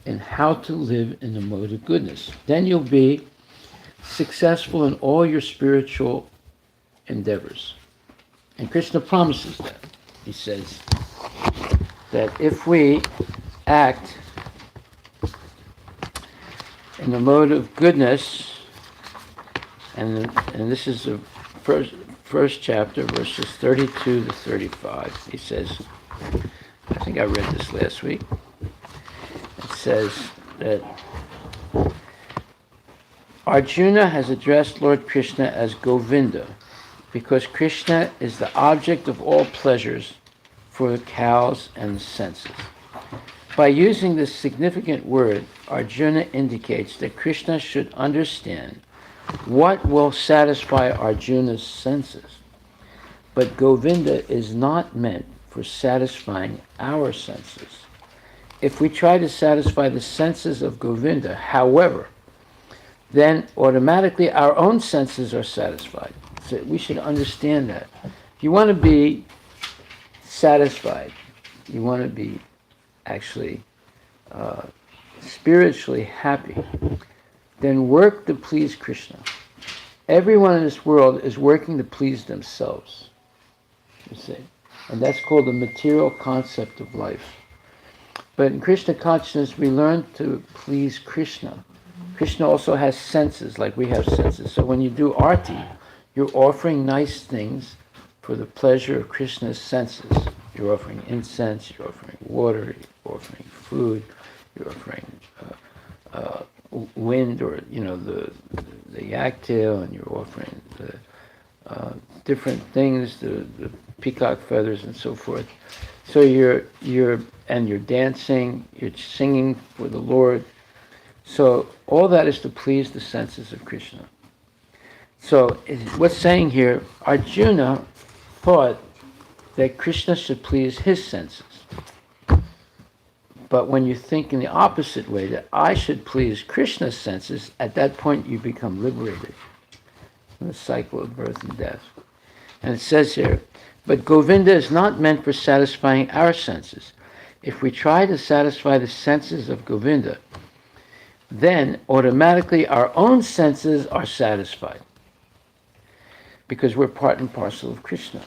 in how to live in the mode of goodness. Then you'll be successful in all your spiritual endeavors. And Krishna promises that. He says that if we act in the mode of goodness, and this is the first chapter, verses 32 to 35. He says, I think I read this last week. It says that Arjuna has addressed Lord Krishna as Govinda, because Krishna is the object of all pleasures for the cows and the senses. By using this significant word, Arjuna indicates that Krishna should understand what will satisfy Arjuna's senses. But Govinda is not meant for satisfying our senses. If we try to satisfy the senses of Govinda, however, then automatically our own senses are satisfied. So we should understand that. If you want to be satisfied, you want to be actually spiritually happy, then work to please Krishna. Everyone in this world is working to please themselves, you see. And that's called the material concept of life. But in Krishna consciousness, we learn to please Krishna. Krishna also has senses, like we have senses. So when you do arti, you're offering nice things for the pleasure of Krishna's senses. You're offering incense, you're offering water, you're offering food, you're offering wind, or the yak tail, and you're offering the different things, the peacock feathers and so forth. So you're dancing, you're singing for the Lord. So all that is to please the senses of Krishna. So what's saying here, Arjuna thought that Krishna should please his senses. But when you think in the opposite way, that I should please Krishna's senses, at that point you become liberated from the cycle of birth and death. And it says here, but Govinda is not meant for satisfying our senses. If we try to satisfy the senses of Govinda, then automatically our own senses are satisfied, because we're part and parcel of Krishna.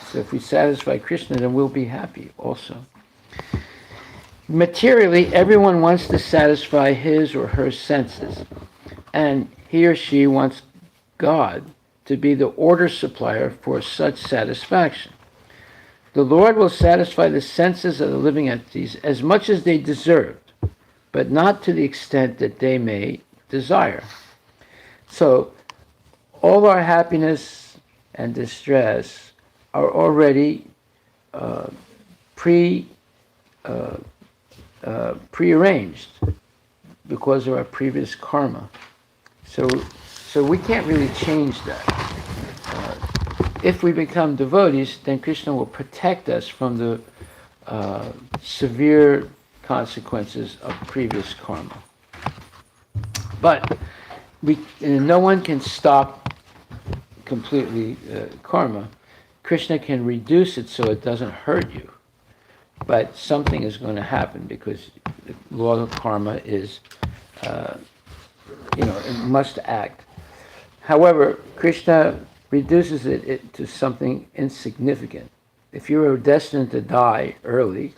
So if we satisfy Krishna, then we'll be happy also. Materially, everyone wants to satisfy his or her senses, and he or she wants God to be the order supplier for such satisfaction. The Lord will satisfy the senses of the living entities as much as they deserve, but not to the extent that they may desire. So all our happiness and distress are already prearranged because of our previous karma. So we can't really change that. If we become devotees, then Krishna will protect us from the severe consequences of previous karma. But no one can stop completely karma. Krishna can reduce it so it doesn't hurt you. But something is going to happen, because the law of karma is, it must act. However, Krishna reduces it to something insignificant. If you were destined to die early,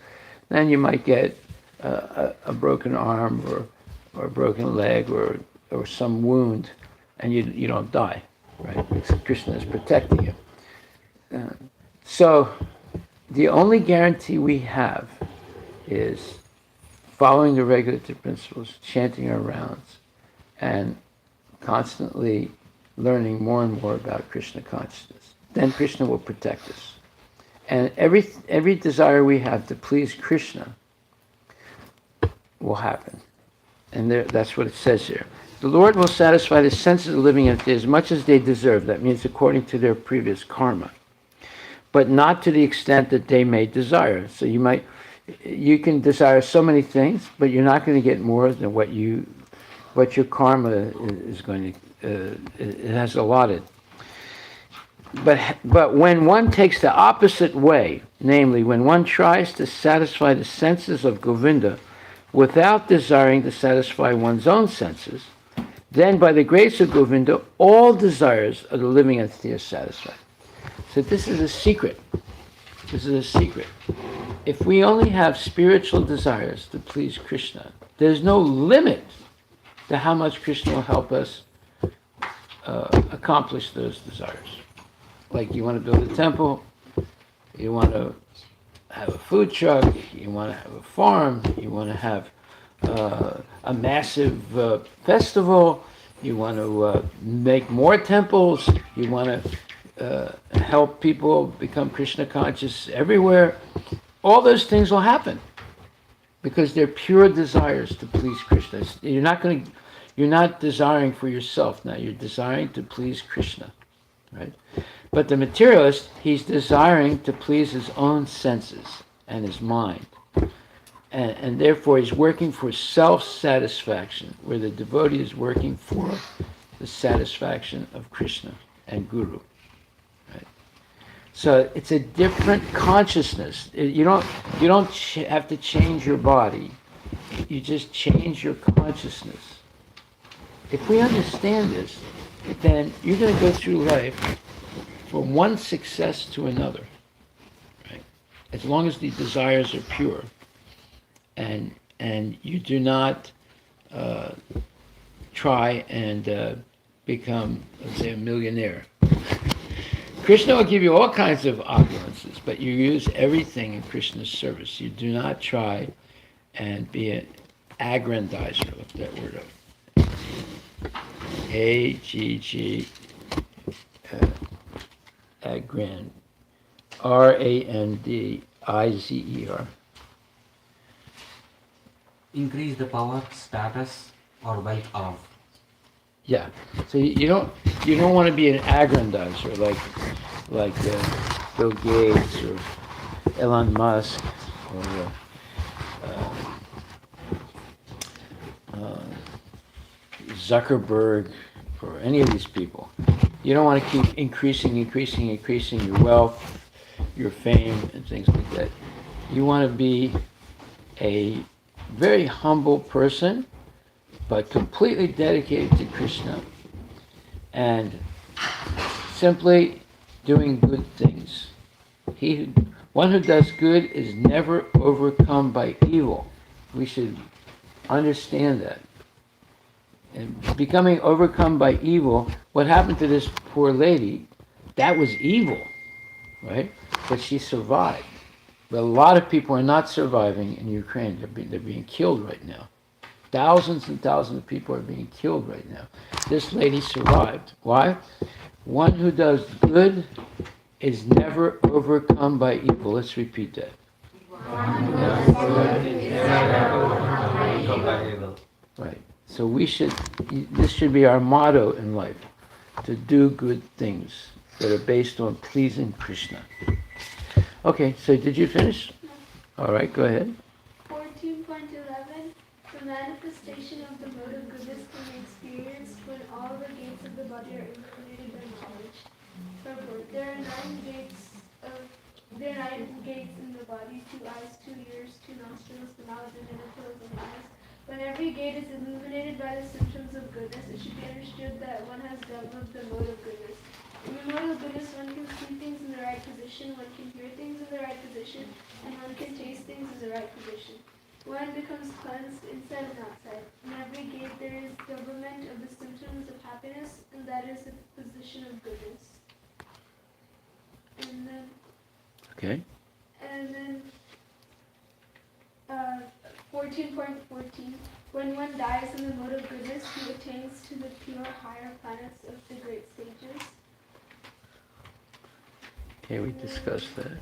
then you might get a broken arm or a broken leg or some wound, and you don't die, right? Because Krishna is protecting you. So the only guarantee we have is following the regulative principles, chanting our rounds, and constantly learning more and more about Krishna consciousness. Then Krishna will protect us. And every desire we have to please Krishna will happen. And that's what it says here. The Lord will satisfy the senses of the living entities as much as they deserve. That means according to their previous karma. But not to the extent that they may desire. So you can desire so many things, but you're not going to get more than what your karma is going to, it has allotted. But when one takes the opposite way, namely when one tries to satisfy the senses of Govinda without desiring to satisfy one's own senses, then by the grace of Govinda, all desires of the living entity are satisfied. So this is a secret. This is a secret. If we only have spiritual desires to please Krishna, there's no limit to how much Krishna will help us accomplish those desires. Like you want to build a temple, you want to have a food truck, you want to have a farm, you want to have a massive festival, you want to make more temples, you want to help people become Krishna conscious everywhere. All those things will happen because they're pure desires to please Krishna. You're not desiring for yourself now. You're desiring to please Krishna, right? But the materialist, he's desiring to please his own senses and his mind. And therefore he's working for self-satisfaction, where the devotee is working for the satisfaction of Krishna and Guru. Right? So it's a different consciousness. You don't have to change your body. You just change your consciousness. If we understand this, then you're going to go through life from one success to another, right? As long as the desires are pure, and you do not try and become, let's say, a millionaire. Krishna will give you all kinds of opulences, but you use everything in Krishna's service. You do not try and be an aggrandizer. Look that word up. A-G-G. Agrand. R-A-N-D-I-Z-E-R. Increase the power, status, or wealth of. Yeah. So you don't want to be an aggrandizer like Bill Gates or Elon Musk or Zuckerberg or any of these people. You don't want to keep increasing your wealth, your fame, and things like that. You want to be a very humble person, but completely dedicated to Krishna and simply doing good things. One who does good is never overcome by evil. We should understand that. And becoming overcome by evil, what happened to this poor lady, that was evil, right? But she survived. But a lot of people are not surviving in Ukraine. They're being killed right now. Thousands and thousands of people are being killed right now. This lady survived. Why? One who does good is never overcome by evil. Let's repeat that. Right. So this should be our motto in life, to do good things that are based on pleasing Krishna. Okay, so did you finish? All right, go ahead. 14.11. The manifestation of the mode of goodness can be experienced when all the gates of the body are illuminated by knowledge. Purport. There are nine gates in the body: 2 eyes, 2 ears, 2 nostrils, the mouth, the genitals, and the eyes. When every gate is illuminated by the symptoms of goodness, it should be understood that one has developed the mode of goodness. In the mode of goodness, one can see things in the right position, one can hear things in the right position, and one can taste things in the right position. One becomes cleansed inside and outside. In every gate there is development of the symptoms of happiness, and that is the position of goodness. And then, Okay. and then 14.12. 14.14. When one dies in the mode of goodness, he attains to the pure higher planets of the great stages. Okay, we discussed that.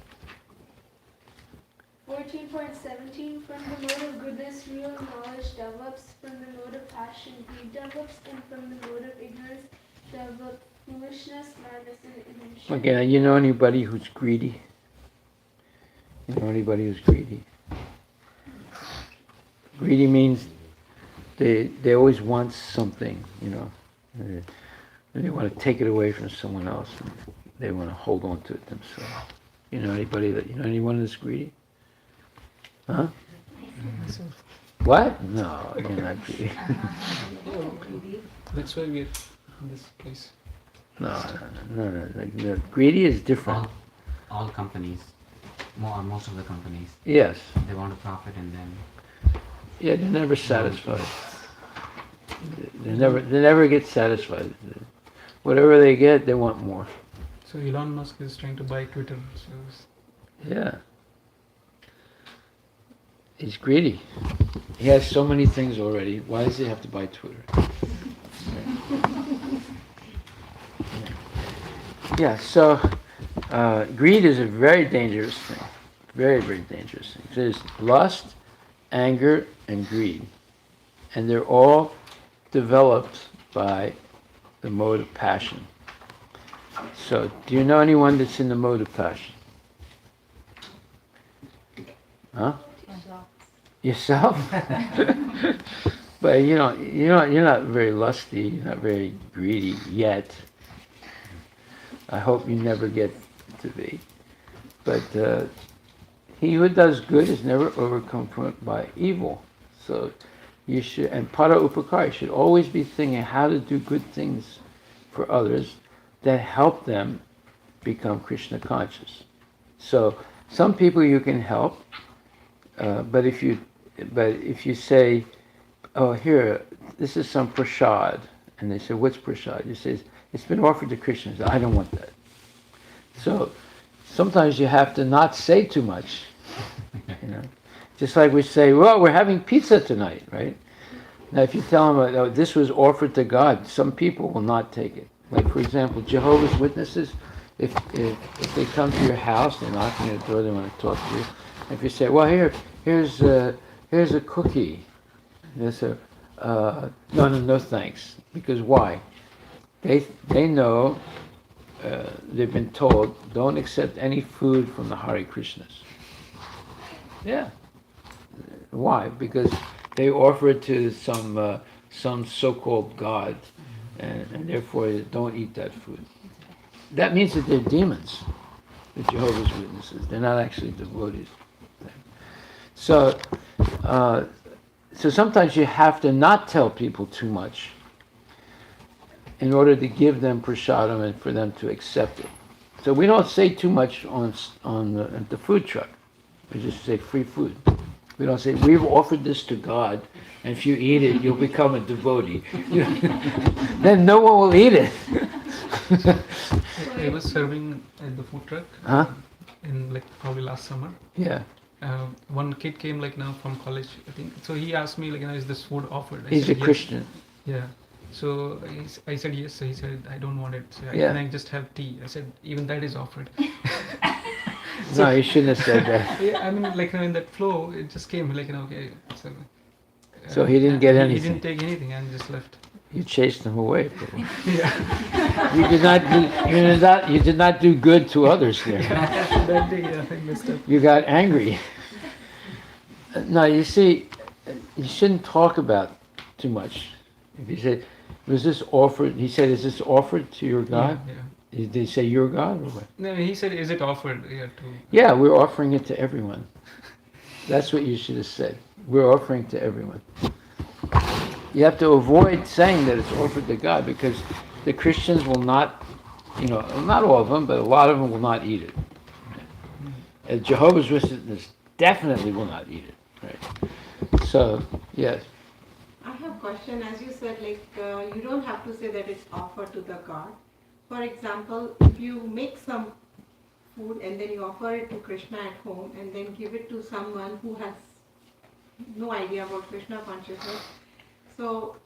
14.17. From the mode of goodness, real knowledge develops. From the mode of passion, greed develops. And from the mode of ignorance, develop foolishness, madness, and illusion. Okay, you know anybody who's greedy? You know anybody who's greedy? Greedy means they always want something, you know. They want to take it away from someone else, and they want to hold on to it themselves. You know anyone that's greedy? Huh? Myself. What? No, you're not greedy. That's why we're in this place. No. Greedy is different. All companies, most of the companies, Yes. they want to profit and then. Yeah, they're never satisfied. They never get satisfied. Whatever they get, they want more. So Elon Musk is trying to buy Twitter. So Yeah. He's greedy. He has so many things already. Why does he have to buy Twitter? Yeah, so greed is a very dangerous thing. Very, very dangerous thing. There's lust, anger, and greed. And they're all developed by the mode of passion. So, do you know anyone that's in the mode of passion? Huh? Yourself? But you're not very lusty, you're not very greedy yet. I hope you never get to be. But he who does good is never overcome by evil. So you should, and para upakara, you should always be thinking how to do good things for others that help them become Krishna conscious. So some people you can help, but if you say, oh, here, this is some prasad, and they say, what's prasad? You say, it's been offered to Krishna. I don't want that. So sometimes you have to not say too much, you know. Just like we say, well, we're having pizza tonight, right? Now, if you tell them, oh, this was offered to God, some people will not take it. Like, for example, Jehovah's Witnesses, if they come to your house, they're knocking at the door, they want to talk to you. If you say, well, here's a cookie, they say, no, thanks. Because why? They know, they've been told, don't accept any food from the Hare Krishnas. Yeah. Why? Because they offer it to some so-called god, and therefore don't eat that food. That means that they're demons, the Jehovah's Witnesses. They're not actually devotees. So sometimes you have to not tell people too much in order to give them prasadam and for them to accept it. So we don't say too much on the food truck. We just say free food. We don't say, we've offered this to God, and if you eat it, you'll become a devotee. Then no one will eat it. I was serving at the food truck in probably last summer. Yeah. One kid came now from college, I think. So he asked me is this food offered? He's a Christian. Yes. Yeah. So I said yes. So he said, I don't want it. So can I just have tea? I said, even that is offered. No, you shouldn't have said that. Yeah, I mean, in that flow, it just came okay. So he didn't get anything. He didn't take anything and just left. You chased him away. Yeah. You did not do good to others there. That day, I messed up. You got angry. No, you see, you shouldn't talk about too much. If you say, was this offered? He said, is this offered to your God? Yeah. Did they say your God or what? No, he said, is it offered? Yeah, we're offering it to everyone. That's what you should have said. We're offering to everyone. You have to avoid saying that it's offered to God because the Christians will not, not all of them, but a lot of them will not eat it. And Jehovah's Witnesses definitely will not eat it. Right? So, yes. I have a question. As you said, you don't have to say that it's offered to the God. For example, if you make some food and then you offer it to Krishna at home and then give it to someone who has no idea about Krishna consciousness. So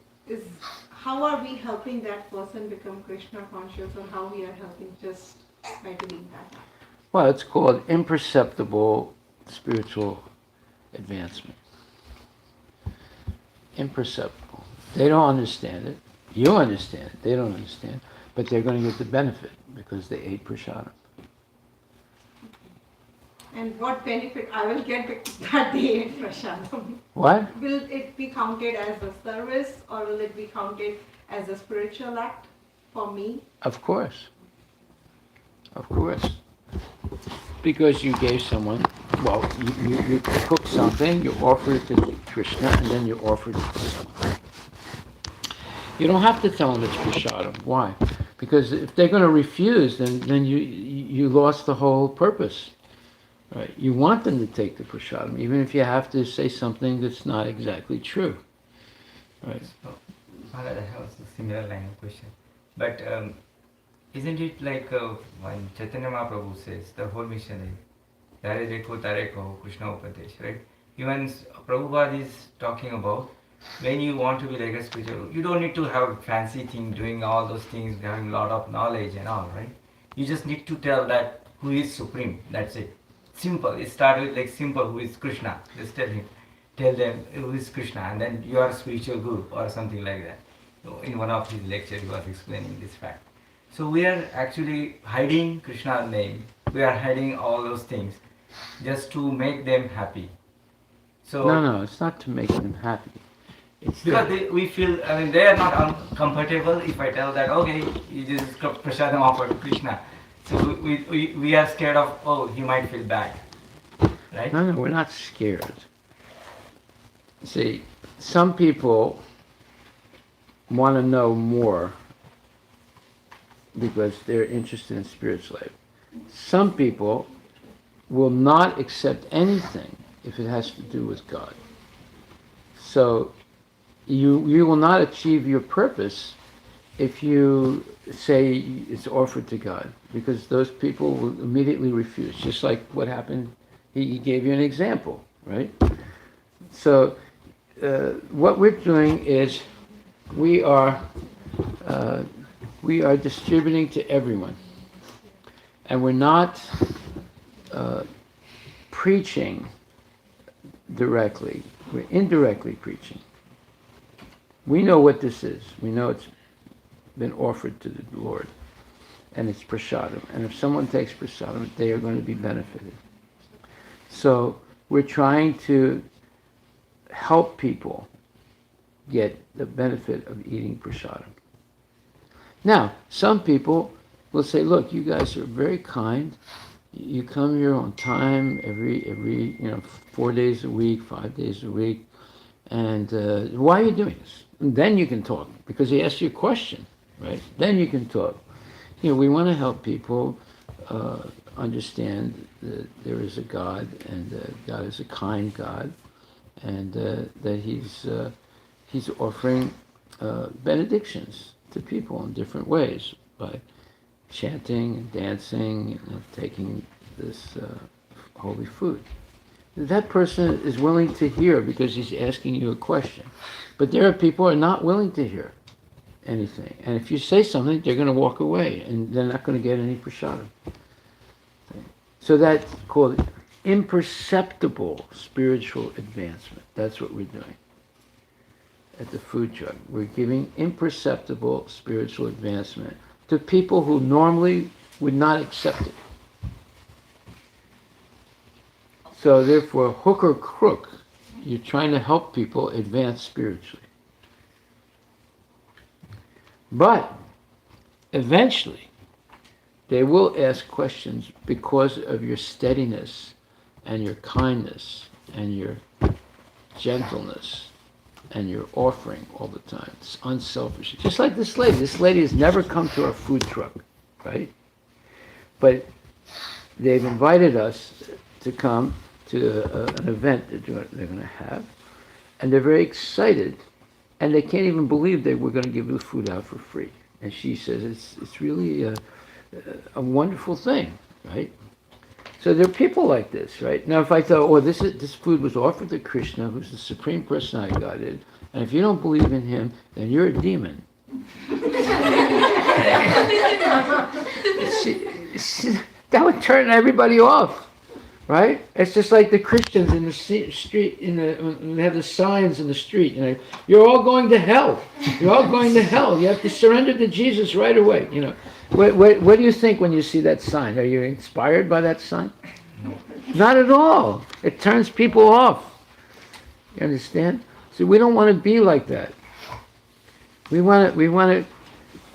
how are we helping that person become Krishna conscious, or how we are helping just by doing that? Well, it's called imperceptible spiritual advancement. Imperceptible. They don't understand it. You understand it. They don't understand. But they're going to get the benefit because they ate prasadam. And what benefit I will get that they ate prasadam? What? Will it be counted as a service, or will it be counted as a spiritual act for me? Of course. Of course. Because you gave someone, well, you cook something, you offer it to Krishna, and then you offer it to someone. You don't have to tell them it's prasadam. Why? Because if they're going to refuse, then you lost the whole purpose. Right? You want them to take the prasadam, even if you have to say something that's not exactly true. Right? So, Maharaj, I have a similar line of question. But isn't it like when Chaitanya Mahaprabhu says, the whole mission is, Tare Dekho Tare Kaho Krishna Upadesh, right? Even Prabhupada is talking about when you want to be like a spiritual, you don't need to have fancy thing, doing all those things, having a lot of knowledge and all, right? You just need to tell that who is supreme, that's it. Simple. It started with like simple, who is Krishna. Just tell them who is Krishna, and then you are a spiritual guru or something like that. So in one of his lectures, he was explaining this fact. So we are actually hiding Krishna's name. We are hiding all those things just to make them happy. So No, it's not to make them happy. It's because we feel, I mean, they are not uncomfortable if I tell that, okay, you just prasadam offered to Krishna. So we are scared of, oh, he might feel bad, right? No, we're not scared. See, some people want to know more because they're interested in spiritual life. Some people will not accept anything if it has to do with God. So you will not achieve your purpose if you say it's offered to God, because those people will immediately refuse, just like what happened. He gave you an example, right? So what we're doing is we are distributing to everyone, and we're not preaching directly. We're indirectly preaching. We know what this is. We know it's been offered to the Lord, and it's prasadam. And if someone takes prasadam, they are going to be benefited. So we're trying to help people get the benefit of eating prasadam. Now, some people will say, look, you guys are very kind. You come here on time every 4 days a week, 5 days a week. And why are you doing this? And then you can talk, because he asked you a question, right? Then you can talk. We want to help people understand that there is a God, and God is a kind God, and that He's offering benedictions to people in different ways by chanting and dancing and taking this holy food. That person is willing to hear because he's asking you a question. But there are people who are not willing to hear anything. And if you say something, they're going to walk away, and they're not going to get any prasadam. So that's called imperceptible spiritual advancement. That's what we're doing at the food truck. We're giving imperceptible spiritual advancement to people who normally would not accept it. So therefore, hook or crook, you're trying to help people advance spiritually. But eventually, they will ask questions because of your steadiness and your kindness and your gentleness and your offering all the time. It's unselfish. Just like this lady. This lady has never come to our food truck, right? But they've invited us to come to an event that they're going to have, and they're very excited, and they can't even believe that we're going to give the food out for free. And she says it's really a wonderful thing, right? So there are people like this, right? Now, if I thought, oh, this food was offered to Krishna, who's the supreme personality of Godhead, and if you don't believe in him, then you're a demon. That would turn everybody off, right? It's just like the Christians in the street, when they have the signs in the street, you're all going to hell. You're all going to hell. You have to surrender to Jesus right away. What do you think when you see that sign? Are you inspired by that sign? Not at all. It turns people off. You understand? So we don't want to be like that. We want to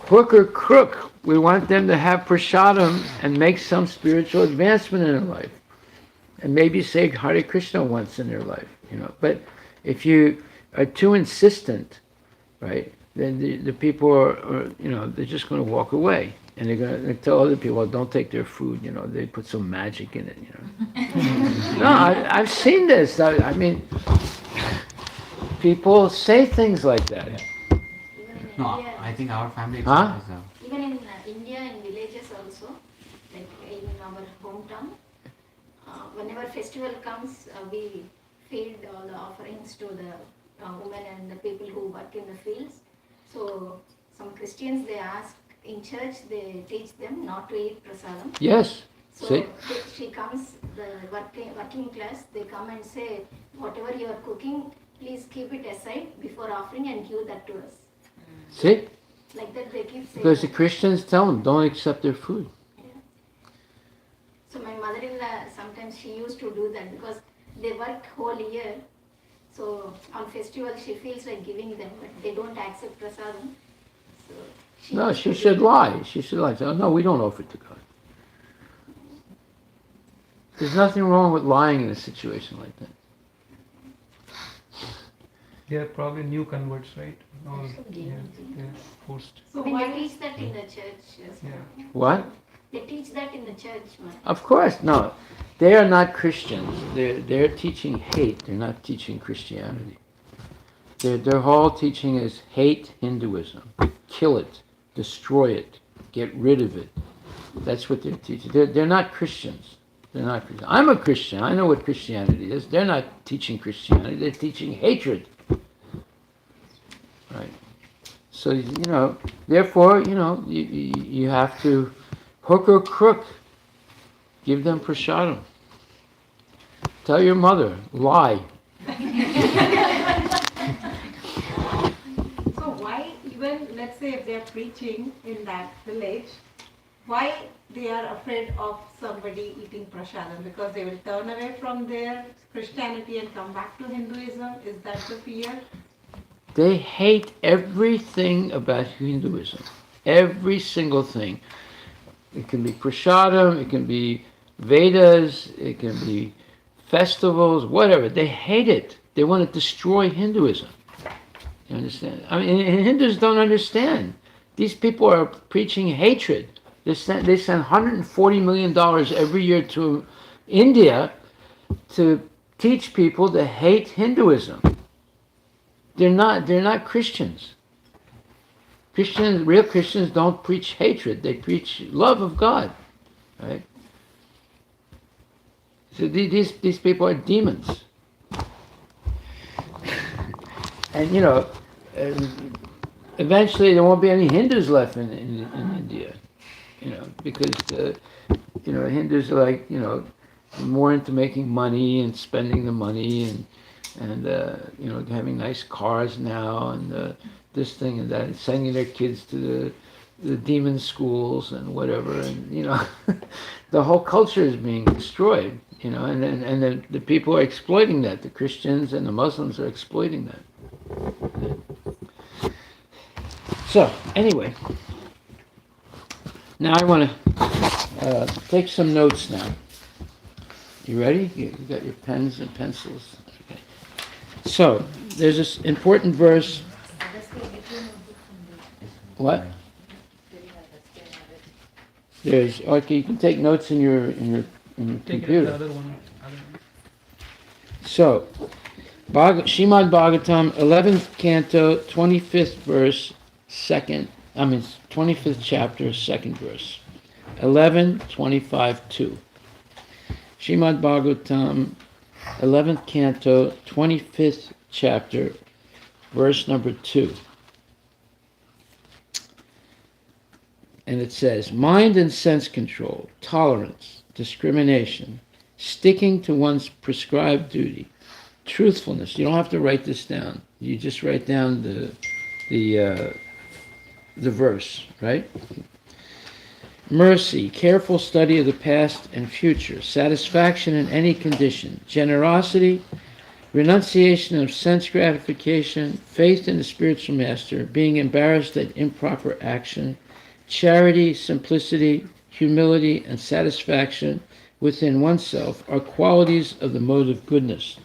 hook or crook. We want them to have prasadam and make some spiritual advancement in their life. And maybe say Hare Krishna once in their life, But if you are too insistent, right, then the people are they're just going to walk away. And they're going to tell other people, well, don't take their food, they put some magic in it, No, I've seen this. I mean, people say things like that. No, I think our family Huh? is even in India, in villages also, like in our hometown, whenever festival comes, we feed all the offerings to the women and the people who work in the fields. So some Christians, they ask in church, they teach them not to eat prasadam. Yes. So she comes, the working class, they come and say, whatever you are cooking, please keep it aside before offering and give that to us. See? Like that they keep saying. Because the Christians tell them, don't accept their food. Yeah. So my mother-in-law, sometimes she used to do that because they work whole year. So on festival she feels like giving them, but they don't accept prasadam. So she should lie. She should lie. Say, oh, no, we don't offer it to God. There's nothing wrong with lying in a situation like that. They are probably new converts, right? Or, they're forced. So why teach that in the church? Yeah. What? They teach that in the church. Of course, no. They are not Christians. They're teaching hate. They're not teaching Christianity. Their whole teaching is hate Hinduism. Kill it. Destroy it. Get rid of it. That's what they're teaching. They're not Christians. They're not Christians. I'm a Christian. I know what Christianity is. They're not teaching Christianity. They're teaching hatred. Right. So, therefore, you have to hook or crook. Give them prasadam. Tell your mother, lie. So why, even let's say if they're preaching in that village, why they are afraid of somebody eating prasadam? Because they will turn away from their Christianity and come back to Hinduism? Is that the fear? They hate everything about Hinduism. Every single thing. It can be prasadam, it can be Vedas, it can be festivals, whatever. They hate it. They want to destroy Hinduism. You understand? I mean, Hindus don't understand. These people are preaching hatred. They send $140 million every year to India to teach people to hate Hinduism. They're not Christians. Real Christians don't preach hatred. They preach love of God, right? So these people are demons. And eventually there won't be any Hindus left in India, because Hindus are like more into making money and spending the money and having nice cars now and this thing and that, and sending their kids to the demon schools and whatever, and the whole culture is being destroyed, and the people are exploiting that. The Christians and the Muslims are exploiting that. So anyway, now I want to take some notes now. You ready? You got your pens and pencils? Okay. So there's this important verse. What? Okay, you can take notes in your computer. The other one. So, Srimad Bhagavatam, 11th canto, 25th verse, 25th chapter, 2nd verse. 11:25:2. Srimad Bhagavatam, 11th canto, 25th chapter, verse number 2. And it says, mind and sense control, tolerance, discrimination, sticking to one's prescribed duty, truthfulness. You don't have to write this down. You just write down the verse, right? Mercy, careful study of the past and future, satisfaction in any condition, generosity, renunciation of sense gratification, faith in the spiritual master, being embarrassed at improper action, charity, simplicity, humility, and satisfaction within oneself are qualities of the mode of goodness.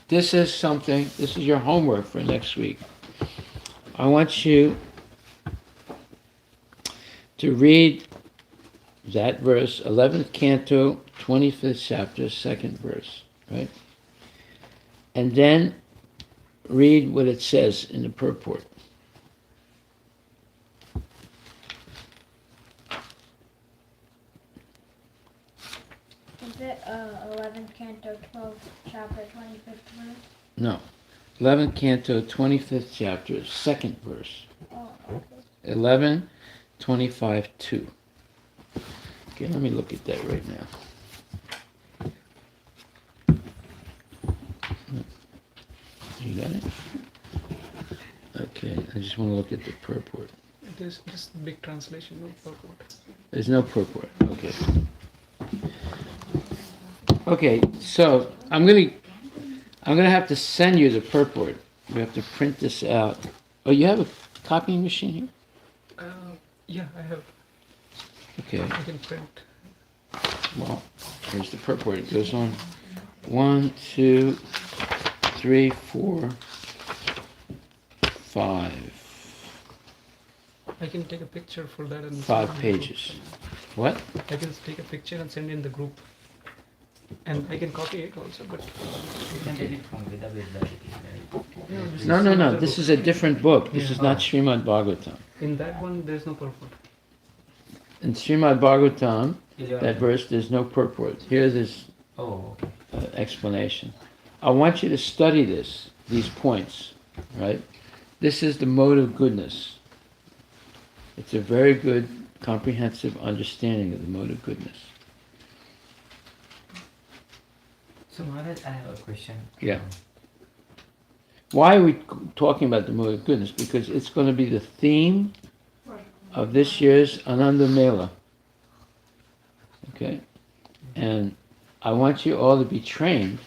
This is your homework for next week. I want you to read that verse, 11th canto, 25th chapter, 2nd verse, right? And then read what it says in the purport. Is it 11th canto, 12th chapter, 25th verse? No. 11th canto, 25th chapter, 2nd verse. Oh, okay. 11, 25, 2. Okay, let me look at that right now. You got it? Okay, I just want to look at the purport. There's just a big translation, no purport. There's no purport. Okay. Okay, so I'm gonna have to send you the purport. We have to print this out. Oh, you have a copying machine here? Yeah, I have. Okay. I can print. Well, here's the purport. It goes on 1, 2, 3, 4, 5. I can take a picture for that and 5 pages. What? I can take a picture and send in the group. And I can copy it also, but You can take it from database. No. This is a different book. This is not Srimad Bhagavatam. In that one, there's no purport. In Srimad Bhagavatam, that verse, there's no purport. Here, there's explanation. I want you to study these points, right? This is the mode of goodness. It's a very good, comprehensive understanding of the mode of goodness. So Maharaj, I have a question. Yeah. Why are we talking about the mode of goodness? Because it's going to be the theme of this year's Ananda Mela. Okay? And I want you all to be trained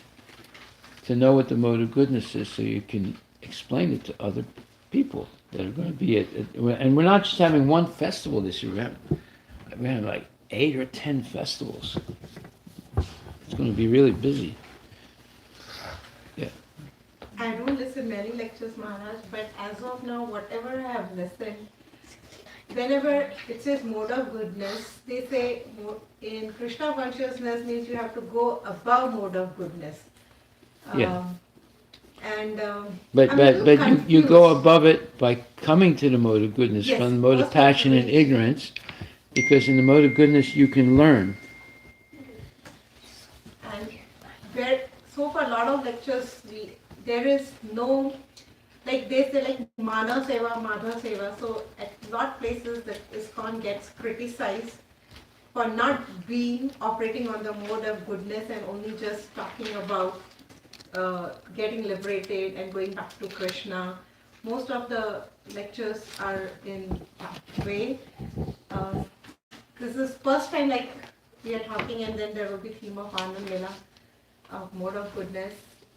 to know what the mode of goodness is so you can explain it to other people that are going to be at and we're not just having one festival this year. We're having like 8 or 10 festivals. It's going to be really busy. Yeah. I don't listen many lectures, Maharaj, but as of now, whatever I have listened, whenever it says mode of goodness, they say in Krishna consciousness means you have to go above mode of goodness. Yeah. But you go above it by coming to the mode of goodness from the mode of passion and ignorance, because in the mode of goodness you can learn. And so for a lot of lectures, there is no, like they say like Mana Seva, Madha Seva. So at a lot of places that ISKCON gets criticized for not operating on the mode of goodness and only just talking about getting liberated and going back to Krishna. Most of the lectures are in that way. This is first time like we are talking, and then there will be theme of Anand Mela, of mode of goodness.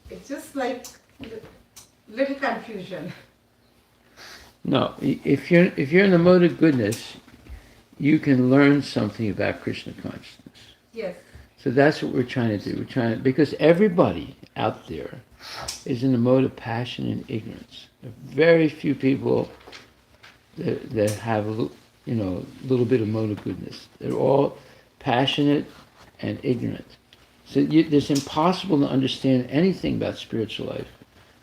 It's just like little confusion. No, if you're in the mode of goodness, you can learn something about Krishna consciousness. Yes. So that's what we're trying to do. Because everybody out there is in the mode of passion and ignorance. There are very few people that have a little bit of mode of goodness. They're all passionate and ignorant. So it's impossible to understand anything about spiritual life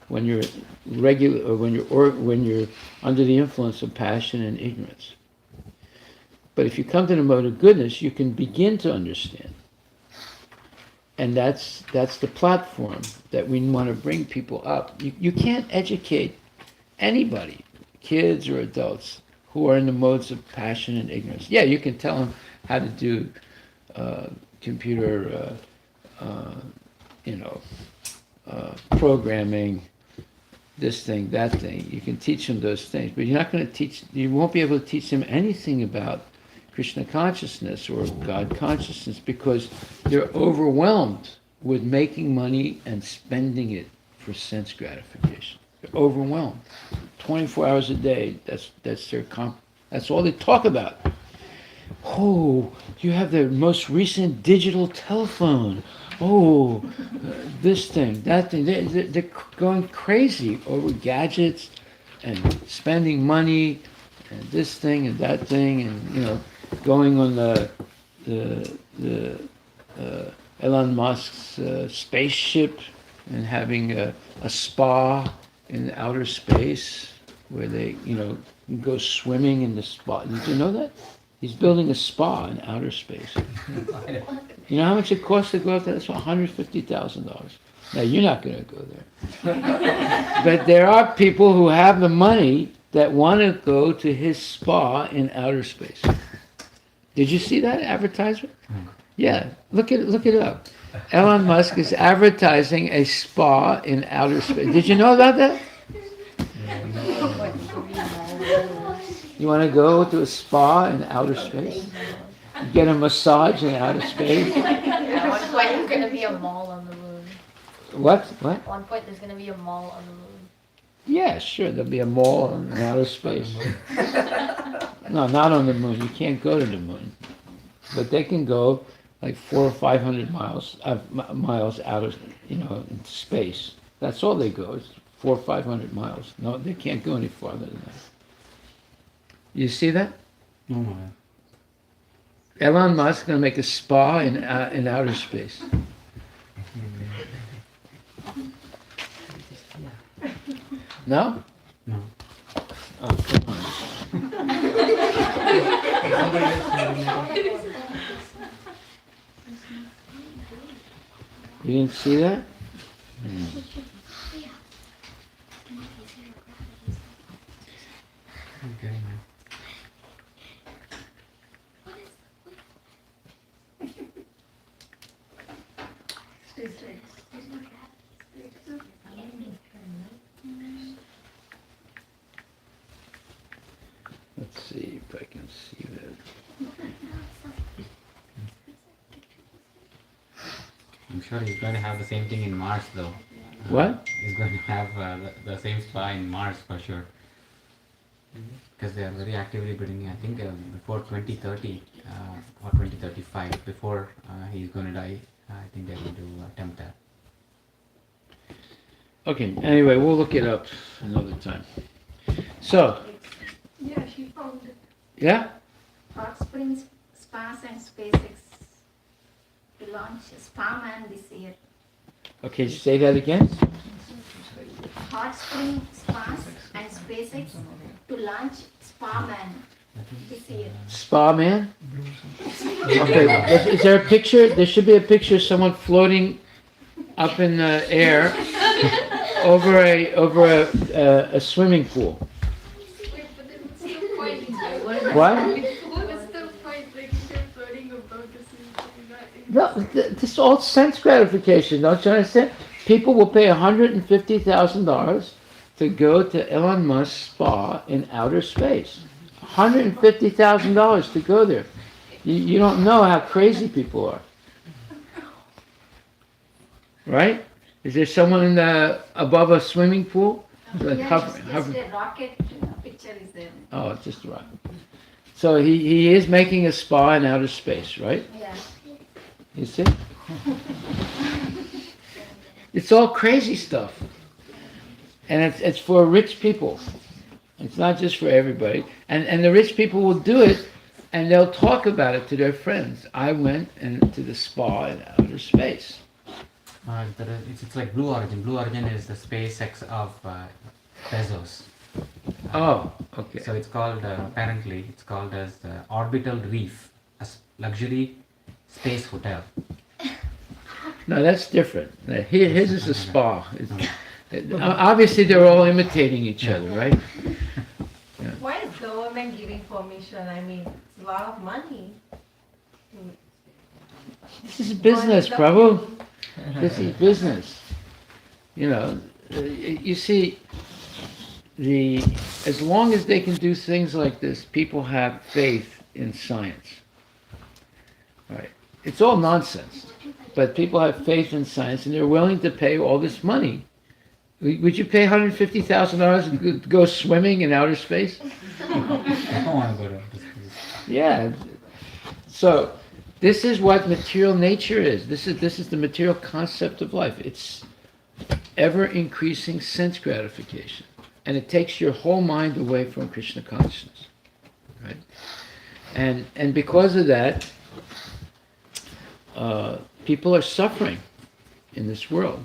when you're regular or when you're under the influence of passion and ignorance. But if you come to the mode of goodness, you can begin to understand. And that's the platform that we want to bring people up. You can't educate anybody, kids or adults, who are in the modes of passion and ignorance. Yeah, you can tell them how to do computer, programming, this thing, that thing. You can teach them those things, but you're not going to teach. You won't be able to teach them anything about Krishna consciousness or God consciousness because they're overwhelmed with making money and spending it for sense gratification. They're overwhelmed. 24 hours a day. That's their that's all they talk about. Oh, you have the most recent digital telephone. Oh, this thing, that thing. They're going crazy over gadgets and spending money and this thing and that thing, and going on the Elon Musk's spaceship and having a spa in outer space where they go swimming in the spa. Did you know that? He's building a spa in outer space. You know how much it costs to go up there? That's $150,000. Now, you're not going to go there. But there are people who have the money that want to go to his spa in outer space. Did you see that advertisement? Yeah, look it up. Elon Musk is advertising a spa in outer space. Did you know about that? You want to go to a spa in outer space? Get a massage in outer space? At one point, there's going to be a mall on the moon. What? At one point, there's going to be a mall on the moon. Yeah, sure. There'll be a mall in outer space. No, not on the moon. You can't go to the moon. But they can go like 400 or 500 miles out of, into space. That's all they go. It's 400 or 500 miles. No, they can't go any farther than that. You see that? No. Elon Musk is going to make a spa in outer space. No? No. Oh, come on. You didn't see that? Okay. Let's see if I can see that. I'm sure he's going to have the same thing in Mars, though. What? He's going to have the same spa in Mars for sure. Because they are very actively building, I think, before 2030 or 2035, before he's going to die, I think they're going to attempt that. Okay, anyway, we'll look it up another time. So. Yeah, she found it. Yeah? Hot Springs Spas and SpaceX to launch Spa Man this year. Okay, say that again. Hot Spring Spas and SpaceX to launch Spa Man this year. Spa Man? Okay, is there a picture? There should be a picture of someone floating up in the air over a swimming pool. What? What's the point? Like, if you're floating above the sea, No, this is all sense gratification. Don't you understand? People will pay $150,000 to go to Elon Musk's spa in outer space. $150,000 to go there. You don't know how crazy people are. Right? Is there someone above a swimming pool? Like Just a rocket picture is there. Oh, it's just a rocket. So he is making a spa in outer space, right? Yeah. You see? It's all crazy stuff. And it's for rich people. It's not just for everybody. And the rich people will do it, and they'll talk about it to their friends. I went to the spa in outer space. It's like Blue Origin. Blue Origin is the SpaceX of Bezos. Oh, okay. So it's called, apparently, it's called as the Orbital Reef, a luxury space hotel. No, that's different. His is a spa. Obviously, they're all imitating each other, right? Yeah. Why is government giving permission? I mean, it's a lot of money. This is business, Prabhu. This is business. You know, you see, as long as they can do things like this, people have faith in science. Right? It's all nonsense. But people have faith in science and they're willing to pay all this money. Would you pay $150,000 to go swimming in outer space? I don't want to go to outer space. Yeah. So this is what material nature is. This is the material concept of life. It's ever increasing sense gratification. And it takes your whole mind away from Krishna consciousness. Right? And because of that, people are suffering in this world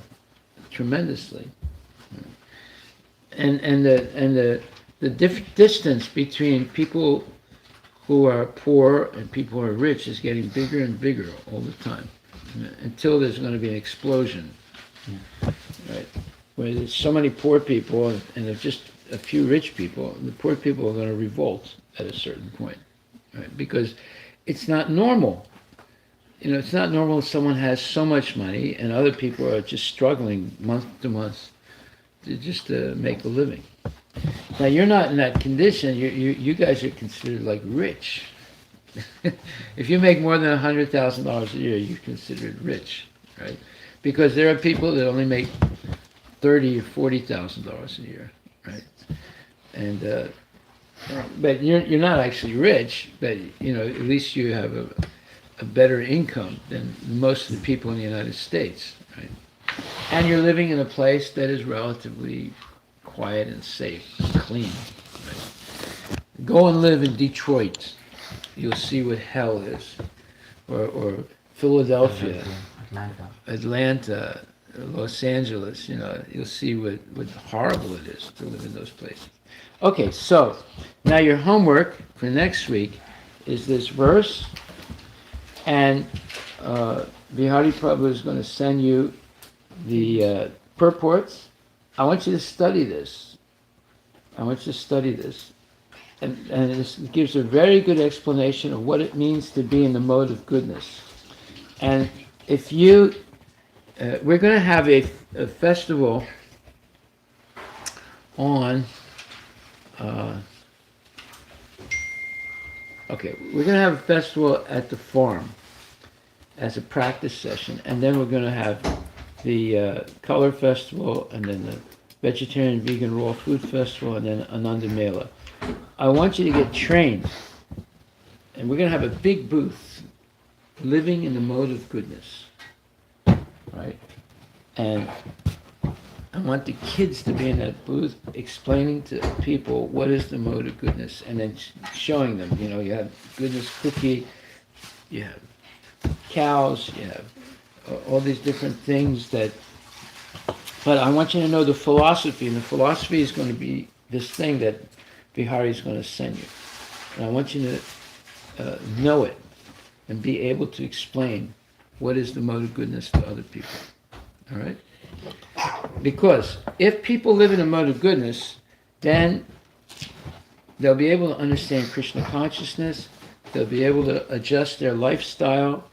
tremendously. And the distance between people who are poor and people who are rich is getting bigger and bigger all the time, until there's going to be an explosion. Right? Where there's so many poor people and there's just a few rich people, the poor people are going to revolt at a certain point. Right? Because it's not normal. You know, it's not normal if someone has so much money and other people are just struggling month to month to make a living. Now you're not in that condition. You guys are considered like rich. If you make more than $100,000 a year, you're considered rich, right? Because there are people that only make $30,000 or $40,000 a year, right? And but you're not actually rich, but you know at least you have a better income than most of the people in the United States, right? And you're living in a place that is relatively quiet and safe, and clean. Right? Go and live in Detroit. You'll see what hell is. Or Philadelphia, Atlanta, Los Angeles, you know, you'll see what horrible it is to live in those places. Okay, so now your homework for next week is this verse, and Bihari Prabhu is going to send you the purports. I want you to study this. And this gives a very good explanation of what it means to be in the mode of goodness. And if you, we're going to have a festival on, we're going to have a festival at the farm as a practice session, and then we're going to have the color festival, and then the vegetarian vegan raw food festival, and then Ananda Mela. I want you to get trained, and we're going to have a big booth, living in the mode of goodness, right? And I want the kids to be in that booth explaining to people what is the mode of goodness, and then showing them, you know, you have goodness cookie, you have cows, you have all these different things that, but I want you to know the philosophy, and the philosophy is going to be this thing that Bihari is going to send you. And I want you to know it and be able to explain what is the mode of goodness to other people. All right? Because if people live in a mode of goodness, then they'll be able to understand Krishna consciousness, they'll be able to adjust their lifestyle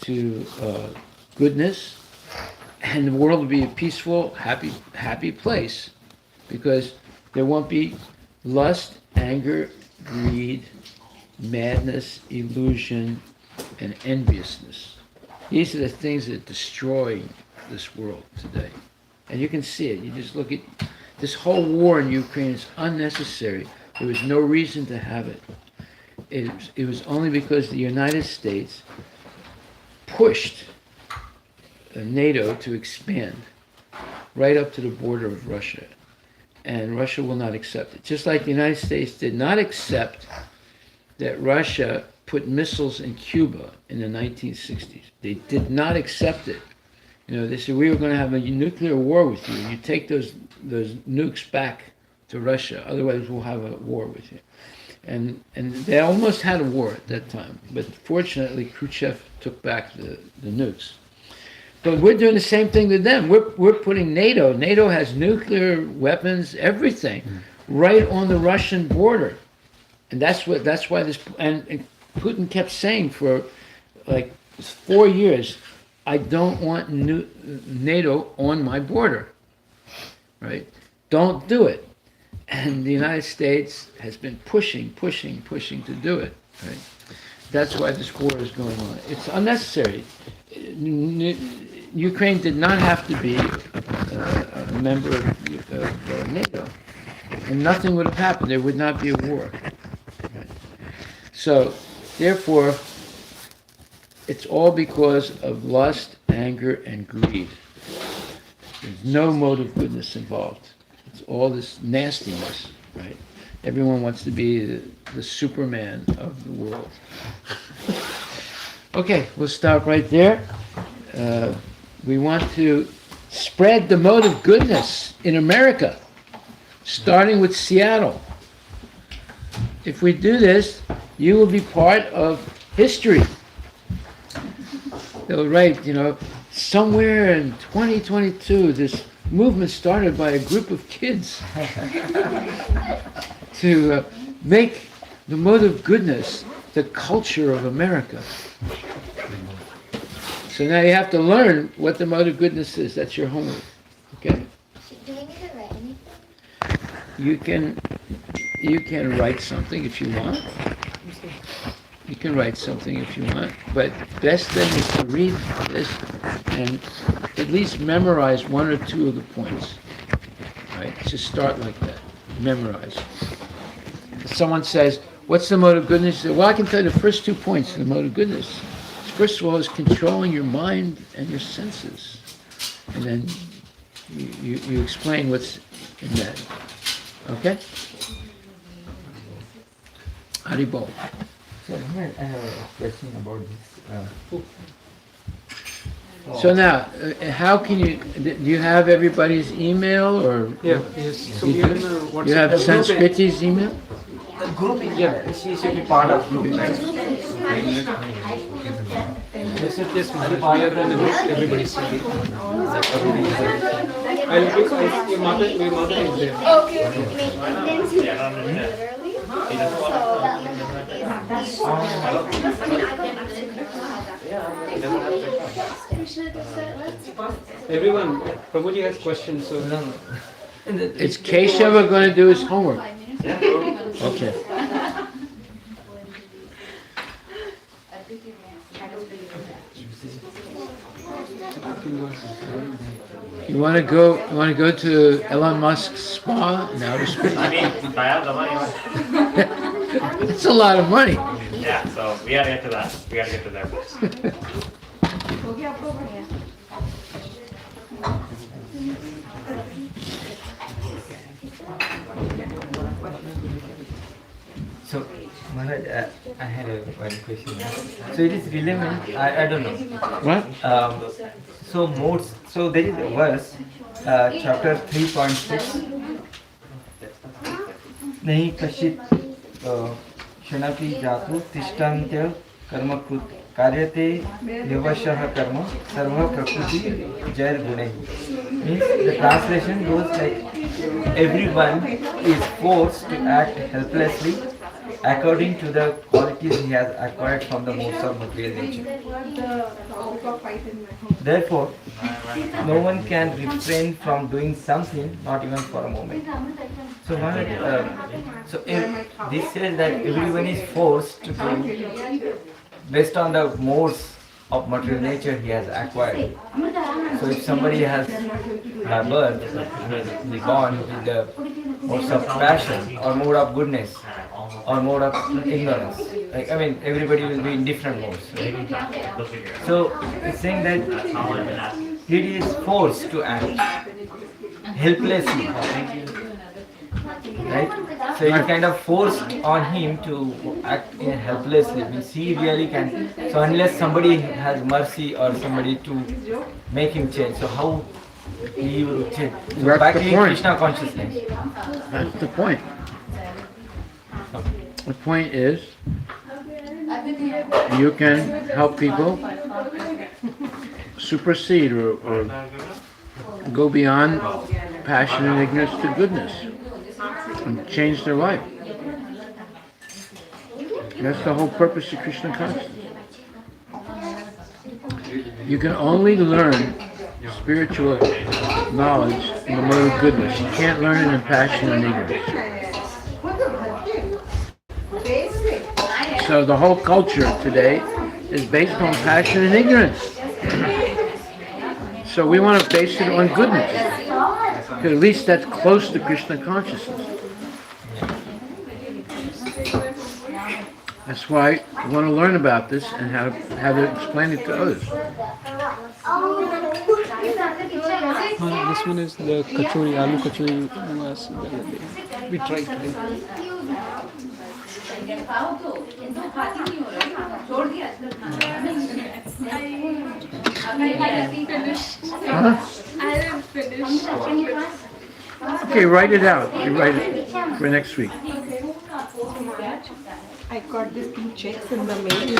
to goodness, and the world will be a peaceful, happy place, because there won't be lust, anger, greed, madness, illusion, and enviousness. These are the things that destroy this world today. And you can see it. You just look at this whole war in Ukraine is unnecessary. There was no reason to have it. It was only because the United States pushed NATO to expand right up to the border of Russia. And Russia will not accept it. Just like the United States did not accept that Russia put missiles in Cuba in the 1960s. They did not accept it. You know, they said, we were going to have a nuclear war with you. You take those nukes back to Russia, otherwise we'll have a war with you. And they almost had a war at that time, but fortunately Khrushchev took back the nukes. But we're doing the same thing to them. We're putting NATO. NATO has nuclear weapons, everything, right on the Russian border, and that's why this. And Putin kept saying for like 4 years, I don't want NATO on my border. Right? Don't do it. And the United States has been pushing to do it. Right? That's why this war is going on. It's unnecessary. Ukraine did not have to be a member of NATO, and nothing would have happened. There would not be a war. Right? So, therefore, it's all because of lust, anger, and greed. There's no motive goodness involved. It's all this nastiness, right? Everyone wants to be the Superman of the world. Okay, we'll stop right there. We want to spread the mode of goodness in America, starting with Seattle. If we do this, you will be part of history. They'll write, somewhere in 2022, this movement started by a group of kids to make the mode of goodness the culture of America. So now you have to learn what the mode of goodness is. That's your homework. Okay? Do we need to write anything? You can write something if you want. You can write something if you want, but best thing is to read this and at least memorize one or two of the points. Right? Just start like that. Memorize. If someone says, "What's the mode of goodness?" You say, "Well, I can tell you the first 2 points of the mode of goodness. First of all, is controlling your mind and your senses, and then you explain what's in that." Okay? Haribol. So, I have a question about this. So now, how can do you have everybody's email or? Yeah, yes. So we are in a WhatsApp. You have Sanskriti's email? The group, yeah, she should be part of group, right? Yes, yes, Maharaj. We are in the group. Everybody's I'll your mother is there. Everyone, Prabhuji has questions, so. Is Keshava going to do his homework? Okay. You want to go to Elon Musk's spa in outer space? If I have the money. It's a lot of money. Yeah, so we gotta get to that. We gotta get to there first. So, Maharaj, I had one question. So it is relevant, I don't know. What? So modes, so there is a verse, chapter 3.6. Nahi kashit shanapi jatu tishtantyal karma karyate yavashah karma sarva prakriti jair gunai. Means the translation goes like everyone is forced to act helplessly according to the qualities he has acquired from the modes of material nature. Therefore, no one can refrain from doing something, not even for a moment. So, if this says that everyone is forced to do based on the modes of material nature he has acquired. So, if somebody has by birth born with the modes of passion or mode of goodness or mode of ignorance, everybody will be in different modes. Right? So, it's saying that he is forced to act helplessly. Right? So it's kind of forced on him to act helplessly. Means he really can. So unless somebody has mercy or somebody to make him change, so how he will change? So back to Krishna consciousness. That's the point. The point is, you can help people supersede or go beyond passion and ignorance to goodness and change their life. That's the whole purpose of Krishna consciousness. You can only learn spiritual knowledge in the mode of goodness. You can't learn it in passion and ignorance. So the whole culture today is based on passion and ignorance. So we want to base it on goodness. Because at least that's close to Krishna consciousness. That's why we want to learn about this and how to explain it to others. This one is the kachori, aloo kachori was we tried today. Huh? Okay, write it out. You write it for next week. I got these 2 checks in the mail.